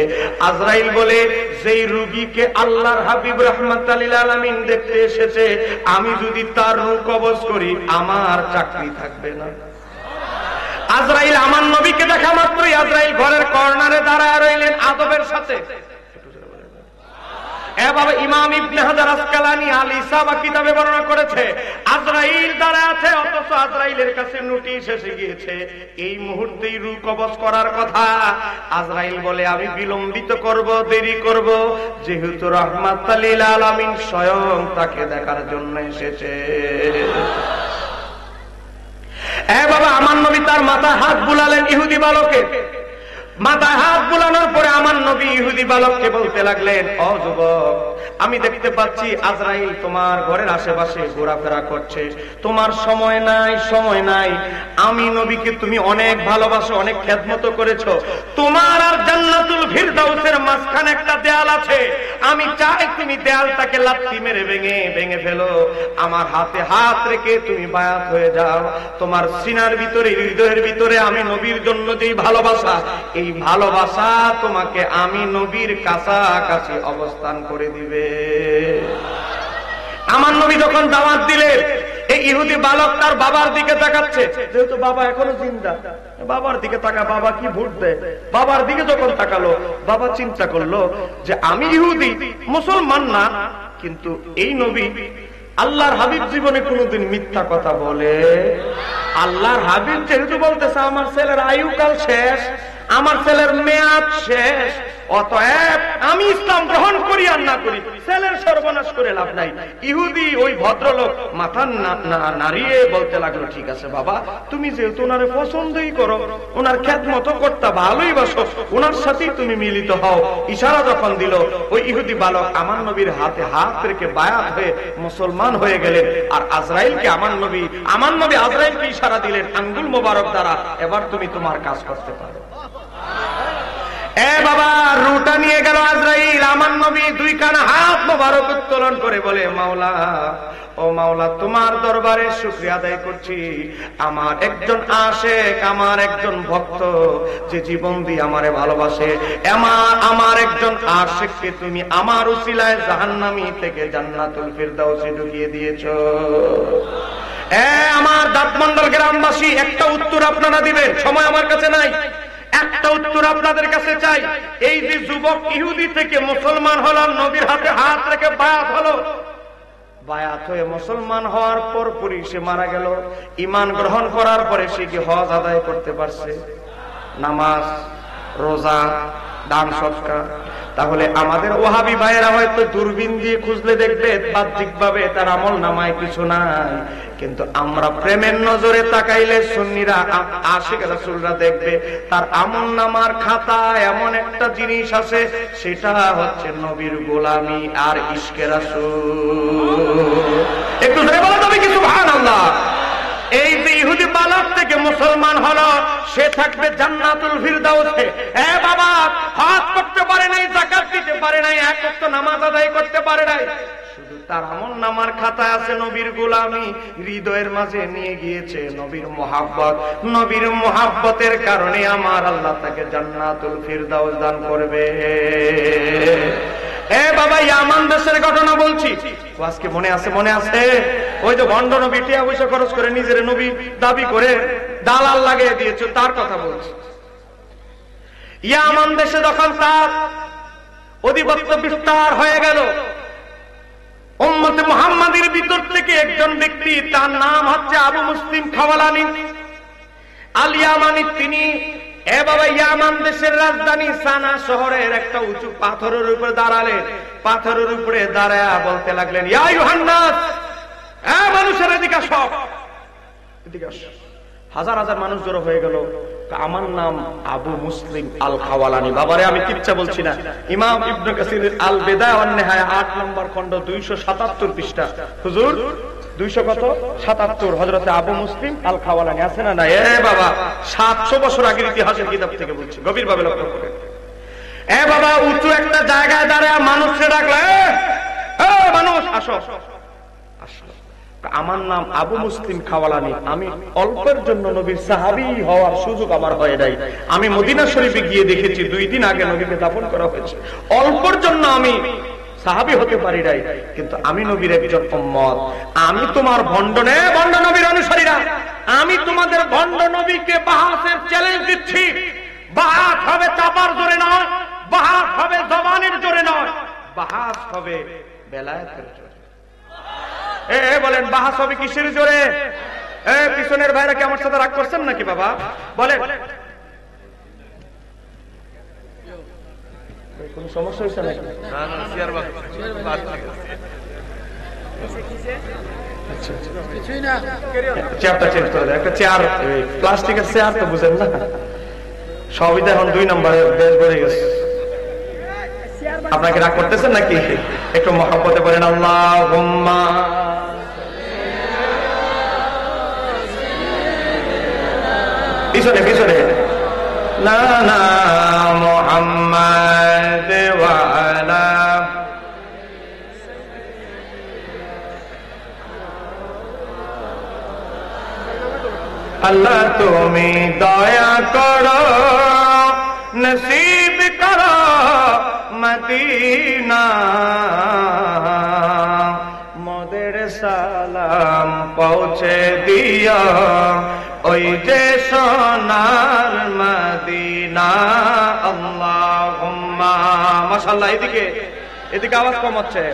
আজরাইল বলে, যেই রোগীকে আল্লাহর হাবিব রাহমাতাল লিল আলামিন দেখতে এসেছে, আমি যদি তার রূহ কবজ করি, আমার চাকরি থাকবে না। আজরাইল আমার নবীকে দেখা মাত্রই আজরাইল ঘরের কর্নারে দাঁড়ায় রইলেন আদবের সাথে। এ বাবা, ইমাম ইবনে হাজার আসকালানী আল ইসাবা কিতাবে বর্ণনা করেছে, আজরাইল দাঁড়ায় আছে, অথচ আজরাইলের কাছে নোটিশ এসে গিয়েছে, এই মুহূর্তেই রূহ কবজ করার কথা। আজরাইল বলে, আমি বিলম্বিত করব, দেরি করব, যেহেতু রাহমাতাল লিল আলামিন স্বয়ং তাকে দেখার জন্য এসেছে। এ বাবা, আমার নবী তার মাথায় হাত বুলালেন ইহুদি বালকের। মাথায় হাত বুলানোর পরে আমার নবী ইহুদি বালককে বলতে লাগলেন, ও যুবক, আমি দেখতে পাচ্ছি আজরাইল তোমার ঘরের আশেপাশে ঘোরাফেরা করছে, তোমার সময় নাই, সময় নাই। আমি নবীকে তুমি অনেক ভালোবাসো, অনেক খেদমত করেছো, তোমার আর জান্নাত জান্নাতুল ফিরদাউসের মাঝখানে একটা দেয়াল আছে, আমি চাই তুমি দেয়ালটাকে লাথি মেরে ভেঙে ভেঙে ফেলো, আমার হাতে হাত রেখে তুমি বায়াত হয়ে যাও। তোমার সিনার ভিতরে, হৃদয়ের ভিতরে আমি নবীর জন্য যেই ভালোবাসা, এই ভালোবাসা তোমাকে আমি নবীর কাছাকাছি অবস্থান করে দিবে। আমার নবী যখন দাওয়াত দিলেন, এই ইহুদি বালক তার বাবার দিকে তাকাচ্ছে, যেহেতু বাবা এখনো জিন্দা, বাবার দিকে তাকা, বাবা কি ভোট দেয়, বাবার দিকে যখন তাকালো, বাবা চিন্তা করলো যে আমি ইহুদি, মুসলমান না, কিন্তু এই নবী আল্লাহর হাবিব জীবনে কোনোদিন মিথ্যা কথা বলে? আল্লাহর হাবিব যেহেতু বলতেছে আমার ছেলের আয়ুকাল শেষ, আমার ছেলের মেয়াদ শেষ, অতএব আমি ইসলাম গ্রহণ করি আর না করি, ছেলের সর্বনাশ করে লাভ নাই। ইহুদি ওই ভদ্রলোক মাথা নাড়িয়ে বলতে লাগলো, ঠিক আছে বাবা, তুমি যেহেতু ওনারে পছন্দই করো, ওনার খেদমত করতে ভালোই বাসো, ওনার সাথেই তুমি মিলিত হও। ইশারা যখন দিল, ওই ইহুদি বালক আমার নবীর হাতে হাত রেখে বায়াত হয়ে মুসলমান হয়ে গেলেন। আর আজরাইলকে আমার নবী আজরাইলকে ইশারা দিলেন আঙ্গুল মোবারক দ্বারা, এবার তুমি তোমার কাজ করতে পারো। এ বাবা, রুটা নিয়ে গেল আজরাইল। আমার নবী দুই কানা হাত মোবারক উত্তোলন করে বলে, মাওলা, ও মাওলা, তোমার দরবারে শুকরিয়া আদায় করছি, আমার একজন আশেক, আমার একজন ভক্ত যে জীবন দিয়ে আমারে ভালোবাসে, আমার একজন আশেককে তুমি আমার উসিলায় জাহান্নামী থেকে জান্নাতুল ফিরদাউসে ঢুকিয়ে দিয়েছো। আমার দাঁতমন্ডল গ্রামবাসী, একটা উত্তর আপনারা দিবেন, সময় আমার কাছে নাই, একটা উত্তর আপনাদের কাছে চাই। এই যে যুবক ইহুদি থেকে মুসলমান হলো, নবীর হাতে হাত রেখে বায়াত হলো, বায়াত হয়ে মুসলমান হওয়ার পর পরই সে মারা গেল, ঈমান গ্রহণ করার পরে সে কি হজ আদায় করতে পারছে? নামাজ, রোজা, দান সদকা? তাহলে আমাদের ওহাবি ভাইয়েরা হয়তো দূরবীন দিয়ে খুঁজলে দেখবে বাহ্যিক ভাবে তার আমল নামায় কিছু নাই, কিন্তু আমরা প্রেমের নজরে তাকাইলে সুন্নিরা, আশিক রাসূলরা দেখবে তার আমল নামার খাতা এমন একটা জিনিস আছে, সেটা হচ্ছে নবীর গোলামি আর ইশকে রাসূল। একটু ধরে বলো তবে কি সুবহানাল্লাহ। এই যে ইহুদি বালক থেকে মুসলমান হলো, সে থাকবে জান্নাতুল ফিরদাউসে। এ বাবা, হজ করতে পারে নাই, যাকাত দিতে পারে নাই, এক ওয়াক্ত নামাজ আদায় করতে পারে নাই, শুধু তার আমল নামার খাতায় আছে নবীর গোলামি, হৃদয়ের মাঝে নিয়ে গিয়েছে নবীর মুহাব্বত। নবীর মুহাব্বতের কারণে আমার আল্লাহ তাকে জান্নাতুল ফিরদাউস দান করবে। এ বাবা, ইয়ামান দেশের ঘটনা বলছি, আজকে মনে আছে? মনে আছে? ওই যে ভণ্ড নবী টিয়া পয়সা খরচ করে নিজের নবী দাবি করে দালাল লাগিয়ে দিয়েছে, তার কথা বলছি। ইয়ামান দেশে যখন তার অধিপত্য বিস্তার হয়ে গেল, উম্মতে মুহাম্মাদের ভিতর থেকে একজন ব্যক্তি, তার নাম হচ্ছে আবু মুসলিম খাওয়ালানি আল ইয়ামানি, তিনি এ বাবা ইয়ামান দেশের রাজধানী সানা শহরের একটা উঁচু পাথরের উপরে দাঁড়ালেন। পাথরের উপরে দাঁড়ায় বলতে লাগলেন, ইয়া আইয়ুহান নাস, এ মানুষের এদিকে আসো, এদিকে আসো। হাজার হাজার মানুষ জড়ো হয়ে গেল। আমার নাম আবু মুসলিম আল খাওয়ালানি। বাবারে, আমি কিচ্ছা বলছি না, ইমাম ইবনে কাসির আল বিদায়া ওয়ান নিহায়া 8 নম্বর খণ্ড 277 পৃষ্ঠা, হুজুর 200 কত 77, হযরতে আবু মুসলিম আল খাওয়ালানি আছে না? না। এ বাবা, 700 বছর আগের ইতিহাসের কিতাব থেকে বলছি, গভীরভাবে লক্ষ্য করে। এ বাবা, উঁচু একটা জায়গায় দাঁড়ায় মানুষকে ডাকলে, এ মানুষ আসো, আসো। আমার নাম আবু মুসলিম খাওয়ালানি, আমি অল্পের জন্য নবীর সাহাবী হওয়ার সুযোগ আমার হয় নাই। আমি মদিনা শরীফে গিয়ে দেখেছি 2 দিন আগে নবীকে দাফন করা হয়েছে, অল্পের জন্য আমি সাহাবী হতে পারি নাই, কিন্তু আমি নবীর একজন উম্মত। আমি তোমার ভণ্ড নবীর অনুসারীরা, আমি তোমাদের ভণ্ড নবীকে বাহাসের চ্যালেঞ্জ দিচ্ছি। বাহাস হবে চাপার জোরে নয়, বাহাস হবে জবানের জোরে নয়, বাহাস হবে বেলায়েতের জোরে। বলেন, বাহাস হবে কিসের জোরে? পিছনের ভাইরা কি আমার সাথে রাগ করছেন নাকি বাবা? বলেন, কোন সমস্যা হয়েছে নাকি? চেয়ারটা চেঞ্জ করে দেয়, একটা চেয়ার, প্লাস্টিকের চেয়ার তো বুঝেন না, সবই তো এখন 2 নম্বরে বেশ বেড়ে গেছে। আপনাকে রাগ করতেছেন নাকি? একটু মহব্বতে বলেন আল্লাহুম্মা। পিছনে পিছনে লানা মুহাম্মাদ ওয়া আলা আল্লাহ তুমি দয়া করো নসিব করো মদিনা মোদের সালাম পৌঁছে দিও ওই যে সোনার মদিনা আল্লাহুম্মা মাশাআল্লাহ এদিকে আওয়াজ কম হচ্ছে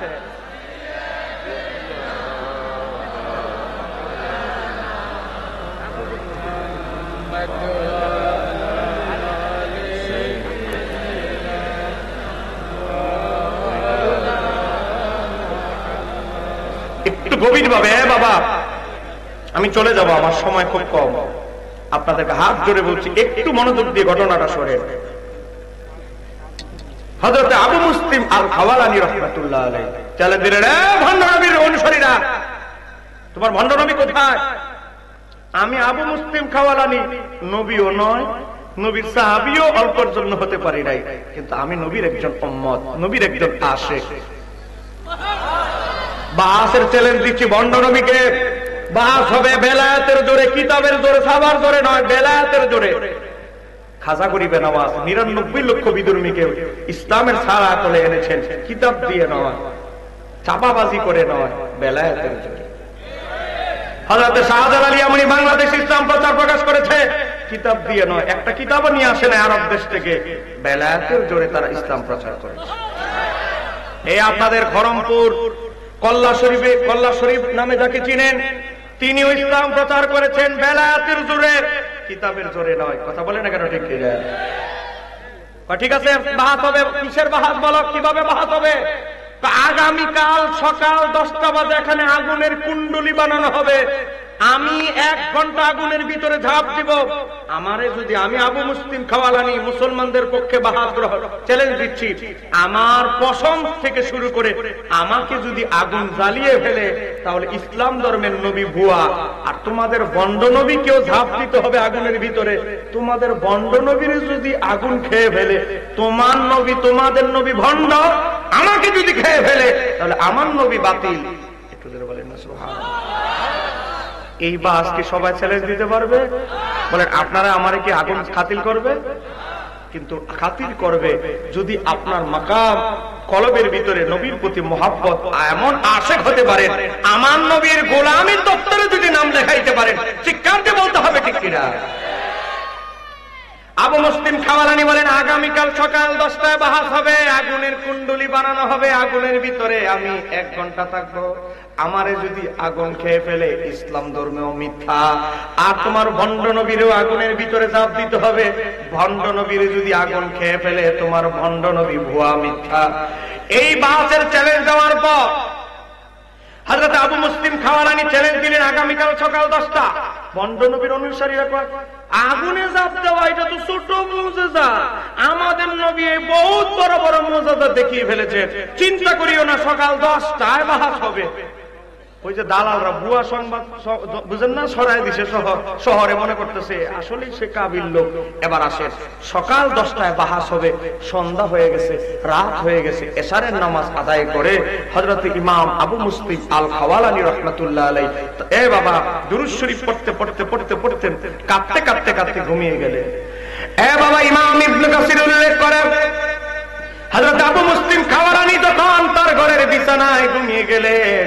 একটু গভীর ভাবে বাবা আমি চলে যাব আমার সময় খুব কম আপনাদেরকে হাত জোড়ে বলছি একটু মনোযোগ দিয়ে ঘটনাটা শোনেন হযরত আবু মুসলিম আল খাওয়ালানী রাহমাতুল্লাহ আলাইহি চলে দিলেন ভণ্ড নবীর অনুসারীরা তোমার ভণ্ড নবী কোথায় আমি আবু মুসলিম খাওয়ালানী নবীও নয় নবীর সাহাবীও অল্পের জন্য হতে পারি নাই কিন্তু আমি নবীর একজন উম্মত নবীর একজন আশিক বাসের চ্যালেঞ্জ দিচ্ছি ভণ্ড নবীকে বাস হবে বেলায়েতের জোরে কিতাবের জোরে সাবার জোরে নয় বেলায়েতের জোরে খাজা গরিবে নওয়াজ ৯৯ লক্ষ বিধর্মীকে ইসলামের ছায়া তলে এনেছেন কিতাব দিয়ে নয় চাপাবাজি করে নয় বেলায়েতের জোরে হযরত শাহজালাল আলী আমনি বাংলাদেশ ইসলাম প্রচার প্রকাশ করেছে কিতাব দিয়ে নয় একটা কিতাবও নিয়ে আসে না আরব দেশ থেকে বেলায়েতের জোরে তারা ইসলাম প্রচার করেছে এই আপনাদের খড়মপুর কল্লা শরীফ নামে যাকে চিনেন তিনিও ইসলাম প্রচার করেছেন বেলায়েতের জোরে কিতাবের জোরে নয় কথা বলে না কেন ঠিক ঠিক আছে বাহাত হবে কিসের বাহাত বলো কিভাবে বাহাত হবে আগামীকাল সকাল 10টা বাজে এখানে আগুনের কুণ্ডলি বানানো হবে আমি 1 ঘন্টা আগুনের ভিতরে ঝাঁপ দিব আমারে যদি আমি আবু মুসলিম খাওয়ালানী মুসলমানদের পক্ষে বাহাত চ্যালেঞ্জ দিচ্ছি আমার পছন্দ থেকে শুরু করে আমাকে যদি আগুন জ্বালিয়ে ফেলে তাহলে ইসলাম ধর্মের নবী ভুয়া আর তোমাদের বন্ড নবীকেও ঝাঁপ দিতে হবে আগুনের ভিতরে তোমাদের বন্ড নবীর যদি আগুন খেয়ে ফেলে তোমার নবী তোমাদের নবী ভন্ড আমাকে যদি খেয়ে ফেলে তাহলে আমার নবী বাতিল একটু জোরে বলেন না সুবহানাল্লাহ এই বাস কি সবাই চ্যালেঞ্জ দিতে পারবে বলেন আপনারা আমারে কি আগুন খাতিল করবে কিন্তু খাতির করবে যদি আপনার মাকাম কলবের ভিতরে নবীর প্রতি মহব্বত এমন আশিক হতে পারে আমার নবীর গোলামীর দপ্তরে যদি নাম লেখাইতে পারেন চিৎকার দিয়ে বলতে হবে ঠিক কিনা আবু মুসলিম খাওয়ালানী বলেন আগামীকাল সকাল 10টায় বাহাস হবে আগুনের কুণ্ডলি বানানো হবে আগুনের ভিতরে আমি 1 ঘন্টা থাকবো আমারে যদি আগুন খেয়ে ফেলে ইসলাম ধর্মেও মিথ্যা আর তোমার ভণ্ড নবীরও আগুনের ভিতরে ঝাঁপ দিতে হবে ভণ্ড নবীর যদি আগুন খেয়ে ফেলে তোমার ভণ্ড নবী ভুয়া মিথ্যা এই বাহাসের চ্যালেঞ্জ দেওয়ার পর হযরত আবু মুসলিম খাওয়ালানী চ্যালেঞ্জ দিলেন আগামীকাল সকাল 10টা ভণ্ড নবীর অনুসারীরা কয় আগুনে ঝাঁপ দেওয়া এটা তো ছোট মুজিজা আমাদের নবী বহুত বড় বড় মুজিজা দেখিয়ে ফেলেছে চিন্তা করিও না সকাল 10টায় বাহাস হবে ওই যে দালালরা ভুয়া সংবাদ বুঝেন না ছড়ায় দিছে শহরে মনে করতেছে আসলে সে কাবিল লোক এবার আসে সকাল 10টায় বাহাস হবে সন্ধ্যা হয়ে গেছে রাত হয়ে গেছে এশারের নামাজ আদায় করে হযরত ইমাম আবু মুসলিম আল খাওয়ালানী রাহমাতুল্লাহ আলাইহি এ বাবা দুরূদ শরীফ পড়তে কাঁদতে ঘুমিয়ে গেলেন এ বাবা ইমাম ইবনে কাসির উল্লেখ করে হযরত আবু মুসলিম খাওয়ালানী যখন তার ঘরের বিছানায় ঘুমিয়ে গেলেন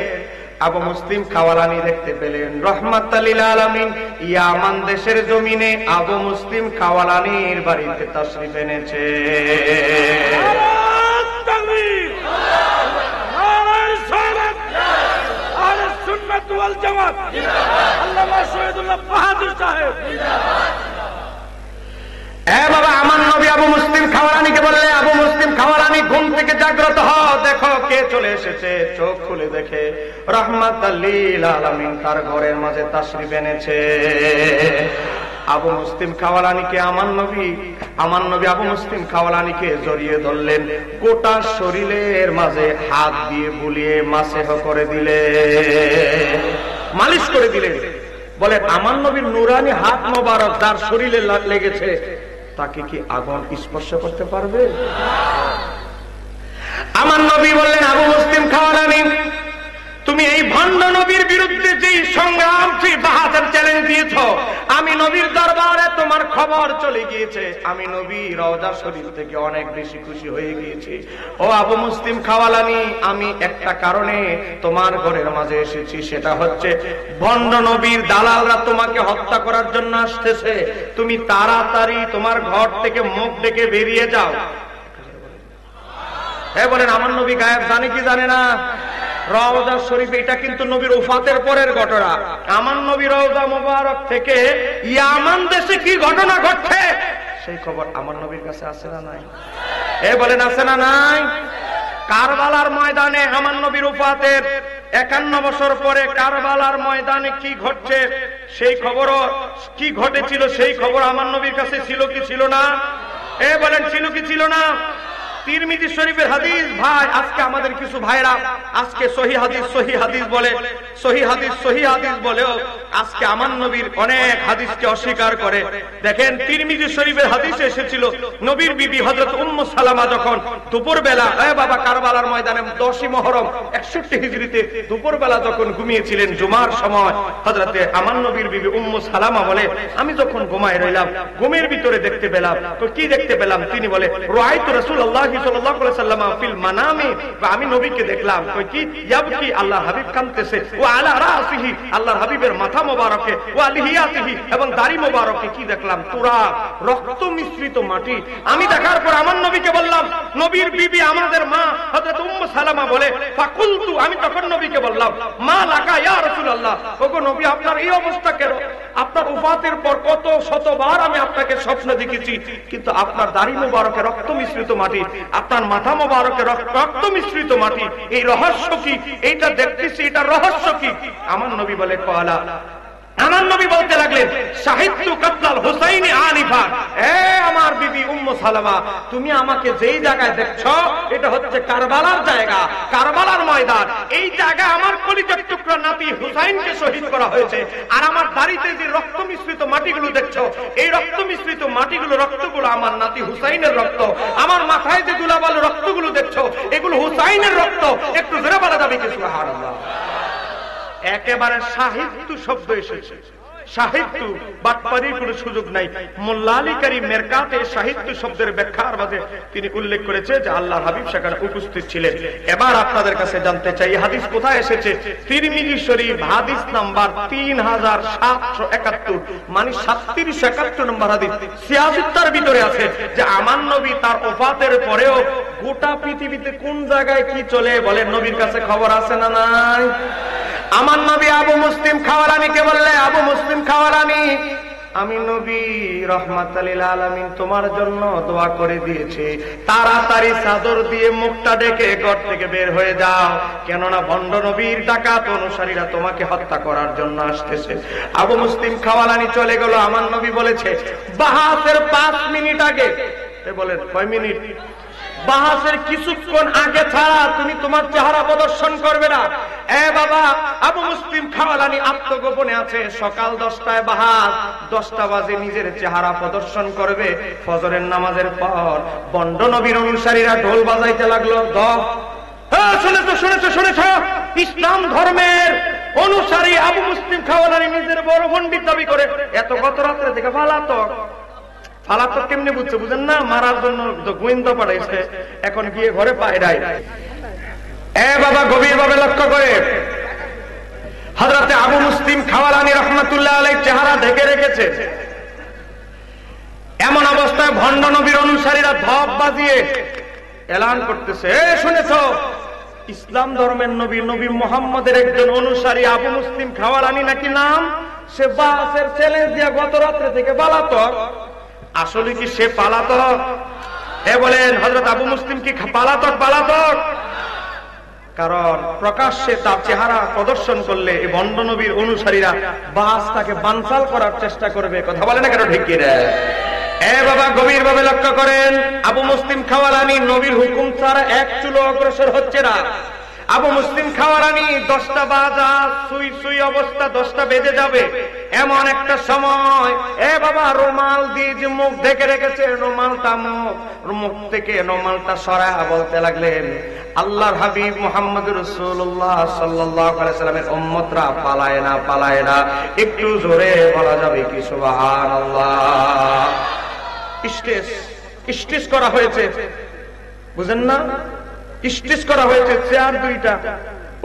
আবু মুসলিম খাওয়ালানী দেখতে পেলেন রাহমাতাল লিল আলামিন ইয়ামান দেশের জমিনে আবু মুসলিম খাওয়ালানীর বাড়িতে তাশরিফ এনেছে তাকবীর নারায়ে সালাত আহলে সুন্নাত ওয়াল জামাত আল্লামা শহীদুল্লাহ বাহাদুর সাহেব এ বাবা আমার নবী আবু মুসলিম খাওয়ালানীকে বললে আবু মুসলিম খাওয়ালানী ঘুম থেকে জাগ্রত হও দেখো কে চলে এসেছে চোখ খুলে দেখে রাহমাতাল লিল আলামিন তার ঘরের মাঝে তাশরিফ এনেছে আবু মুসলিম খাওয়ালানীকে আমার নবী আবু মুসলিম খাওয়ালানীকে জড়িয়ে ধরলেন গোটা শরীরের মাঝে হাত দিয়ে বুলিয়ে মাসেহ করে দিলেন মালিশ করে দিলেন বলে আমার নবীর নুরানি হাত মোবারক তার শরীরে লেগেছে তাকে কি আগুন স্পর্শ করতে পারবে? আমার নবী বললেন, আবু মুসলিম খাওয়ালানি, তুমি এই ভণ্ড নবীর বিরুদ্ধে যে সংগ্রাম, যে বাহাদুর চ্যালেঞ্জ দিয়েছ, আমি নবীর দরবারে তোমার খবর চলে গিয়েছে। আমি নবী রওজা শরীফ থেকে অনেক বেশি খুশি হয়ে গিয়েছি। ও আবু মুসলিম খাওয়ালানি, আমি একটা কারণে তোমার ঘরের মাঝে এসেছি, সেটা হচ্ছে ভণ্ড নবীর দালালরা তোমাকে হত্যা করার জন্য আসতেছে। তুমি তাড়াতাড়ি তোমার ঘর থেকে মুখ ডেকে বেরিয়ে যাও। হ্যাঁ বলেন, আমার নবী গায়েব জানে কি জানে না? রওজা শরীফ, এটা কিন্তু নবীর ওফাতের পরের ঘটনা। আমার নবী রওজা মুবারক থেকে ইয়ামান দেশে কি ঘটনা ঘটছে সেই খবর আমার নবীর কাছে আছে না নাই? এ বলেন আছে না নাই? কারবালার ময়দানে আমার নবীর ওফাতের 51 বছর পরে কারবালার ময়দানে কি ঘটছে সেই খবরও, কি ঘটেছিল সেই খবর আমার নবীর কাছে ছিল কি ছিল না? এ বলেন ছিল কি ছিল না? তিরমিজি শরীফের হাদিস। ভাই, আজকে আমাদের কিছু ভাইরা আজকে সহিহ হাদিস বলে, সহিহ হাদিস বলেও আজকে আমার নবীর অনেক হাদিসকে অস্বীকার করে। দেখেন, তিরমিজি শরীফের হাদিসে এসেছিল, নবীর বিবি হযরত উম্মু সালামা যখন দুপুরবেলা, বাবা কারবালার ময়দানে 10ই মুহররম 61 হিজরিতে দুপুরবেলা যখন ঘুমিয়েছিলেন জুমার সময়, হযরতে আমার নবীর বিবি উম্মু সালামা বলে, আমি যখন ঘুমায় রইলাম, ঘুমের ভিতরে দেখতে পেলাম। তো কি দেখতে পেলাম? তিনি বলে, রাআইতু রাসূলুল্লাহ সাল্লাল্লাহু আলাইহি ওয়াসাল্লাম ফিল মানামি, আমি নবীকে দেখলাম। কই কি? ইয়াবকি, আল্লাহর হাবিব কাঁদতেছে। ওয়া আলা রাসিহি, আল্লাহর হাবিবের মাথা মোবারকে, ওয়া লিহিয়াতিহি, এবং দাড়ি মোবারকে কি দেখলাম? তুরাব, রক্ত মিশ্রিত মাটি। আমি দেখার পর আমার নবীকে বললাম, নবীর বিবি আমাদের মা হযরত উম্মু সালামা বলে, ফাকুলতু, আমি তখন নবীকে বললাম, মা লাকা ইয়া রাসূলুল্লাহ, ওগো নবী, আপনার এই অবস্থা কেন? আপনার ওফাতের পর কত শতবার আমি আপনাকে স্বপ্ন দেখেছি, কিন্তু আপনার দাড়ি মোবারকে রক্ত মিশ্রিত মাটি, আপনার মাথা মোবারকে রক্ত মিশ্রিত মাটি, এই রহস্য কি? এইটা দেখতেছি, এটা রহস্য কি? আমার নবী বলে, কলা, আমার নবী বলতে লাগলেন, শাহিদতু কাতলাল হুসাইন আনিফা, আমার বিবি উম্মু সালামা, তুমি আমাকে যেই জায়গায় দেখছো এটা হচ্ছে কারবালার জায়গা, কারবালার ময়দান। এই জায়গায় আমার কলিজার টুকরা নাতি হুসাইনকে শহীদ করা হয়েছে। আর আমার দাড়িতে যে রক্ত মিশ্রিত মাটিগুলো দেখছো, এই রক্ত মিশ্রিত মাটিগুলো, রক্তগুলো আমার নাতি হুসাইনের রক্ত। আমার মাথায় যে দুলাবাল রক্তগুলো দেখছো, এগুলো হুসাইনের রক্ত। একটু জোরে বলা যাবে কি সুবহানাল্লাহ? একেবারে সাহিত্য শব্দ এসেছে। সাহিত্য বাটপারির কোনো সুযোগ নাই। মোল্লা আলী কারী মেরকাতে সাহিত্য শব্দের ব্যাখ্যার মাঝে তিনি উল্লেখ করেছে যে আল্লাহর হাবিব সেখানে উপস্থিত ছিলেন। এবার আপনাদের কাছে জানতে চাই, হাদিস কোথায় এসেছে? তিরমিজি শরীফ হাদিস নাম্বার 3771, মানে 3771 নম্বর হাদিস। সিয়াসিত্তার ভিতরে আছে যে আমার নবী তার ওফাতের পরেও গোটা পৃথিবীতে কোন জায়গায় কি চলে বলেন নবীর কাছে খবর আছে না নাই? আমার নবী আবু মুসলিম খাওয়ালানিকে বললে, আবু মুসলিম খাওয়ালানি, আমি নবী রাহমাতাল লিল আলামিন তোমার জন্য দোয়া করে দিয়েছি, তাড়াতাড়ি চাদর দিয়ে মুখটা ঢেকে ঘর থেকে বের হয়ে যাও, কেননা ভণ্ড নবীর ডাকাত অনুসারীরা তোমাকে হত্যা করার জন্য আসতেছে। আবু মুসলিম খাওয়ালানি চলে গেল। আমার নবী বলেছে, বাহাসের 5 মিনিট আগে, বলেন কয় মিনিট? বাহাসের কিছুক্ষণ আগে ছাড়া তুমি তোমার চেহারা প্রদর্শন করবে না। বাবা, আবু মুসলিম খাওয়ালানি আত্মগোপনে আছে। সকাল 10টায় বাহাস, 10টা বাজে নিজের চেহারা প্রদর্শন করবে। ফজরের নামাজের পর বন্ড নবীর অনুসারীরা ঢোল বাজাইতে লাগলো। শুনেছো, ইসলাম ধর্মের অনুসারী আবু মুসলিম খাওয়ালানি নিজের বড় পণ্ডিত দাবি করে। এত গত রাত্রে থেকে পালাতক কেমনে বুঝছে? বুঝেন না? মারার জন্য গোয়েন্দা পাঠাইছে, এখন গিয়ে ঘরে পায় নাই। বাবা, গভীর ভাবে লক্ষ্য করে হযরতে আবু মুসলিম খাওয়ালানি রাহমাতুল্লাহ আলাইহি চেহারা ঢেকে রেখেছে। এমন অবস্থায় ভণ্ড নবীর অনুসারীরা ধপ বাজিয়ে এলান করতেছে, শুনেছো, ইসলাম ধর্মের নবী, নবী মুহাম্মদের একজন অনুসারী আবু মুসলিম খাওয়ালানি নাকি নাম, সে বাসের চ্যালেঞ্জ দিয়া গত রাত্রে থেকে পালাতক। আসলে কি সে পালাতক? বলেন, হযরত আবু মুসলিম কি পালাতক? কারণ প্রকাশ্যে তার চেহারা প্রদর্শন করলে এই ভণ্ড নবীর অনুসারীরা বাস তাকে বানচাল করার চেষ্টা করবে। কথা বলে না কেন? ঠিক কি রে? বাবা, গভীর ভাবে লক্ষ্য করেন, আবু মুসলিম খাওয়ালানি নবীর হুকুম ছাড়া এক চুলো অগ্রসর হচ্ছে না। আবু মুসলিম খাওয়ারানি 10টা বাজা সুই সুই অবস্থা 10টা বেজে যাবে এমন একটা সময় বাবা রুমাল দিয়ে যে মুখ ঢেকে রেখেছে রুমালটা মুখ থেকে রুমালটা সরায়া বলতে লাগলেন, আল্লাহর হাবিব মুহাম্মদুর রাসূলুল্লাহ সাল্লাল্লাহু আলাইহি সাল্লামের উম্মতরা পালায় না একটু জোরে বলা যাবে কি সুবহানাল্লাহ। স্টেজ করা হয়েছে, বুঝেন না? স্টেজ করা হয়েছে, চেয়ার 2টা,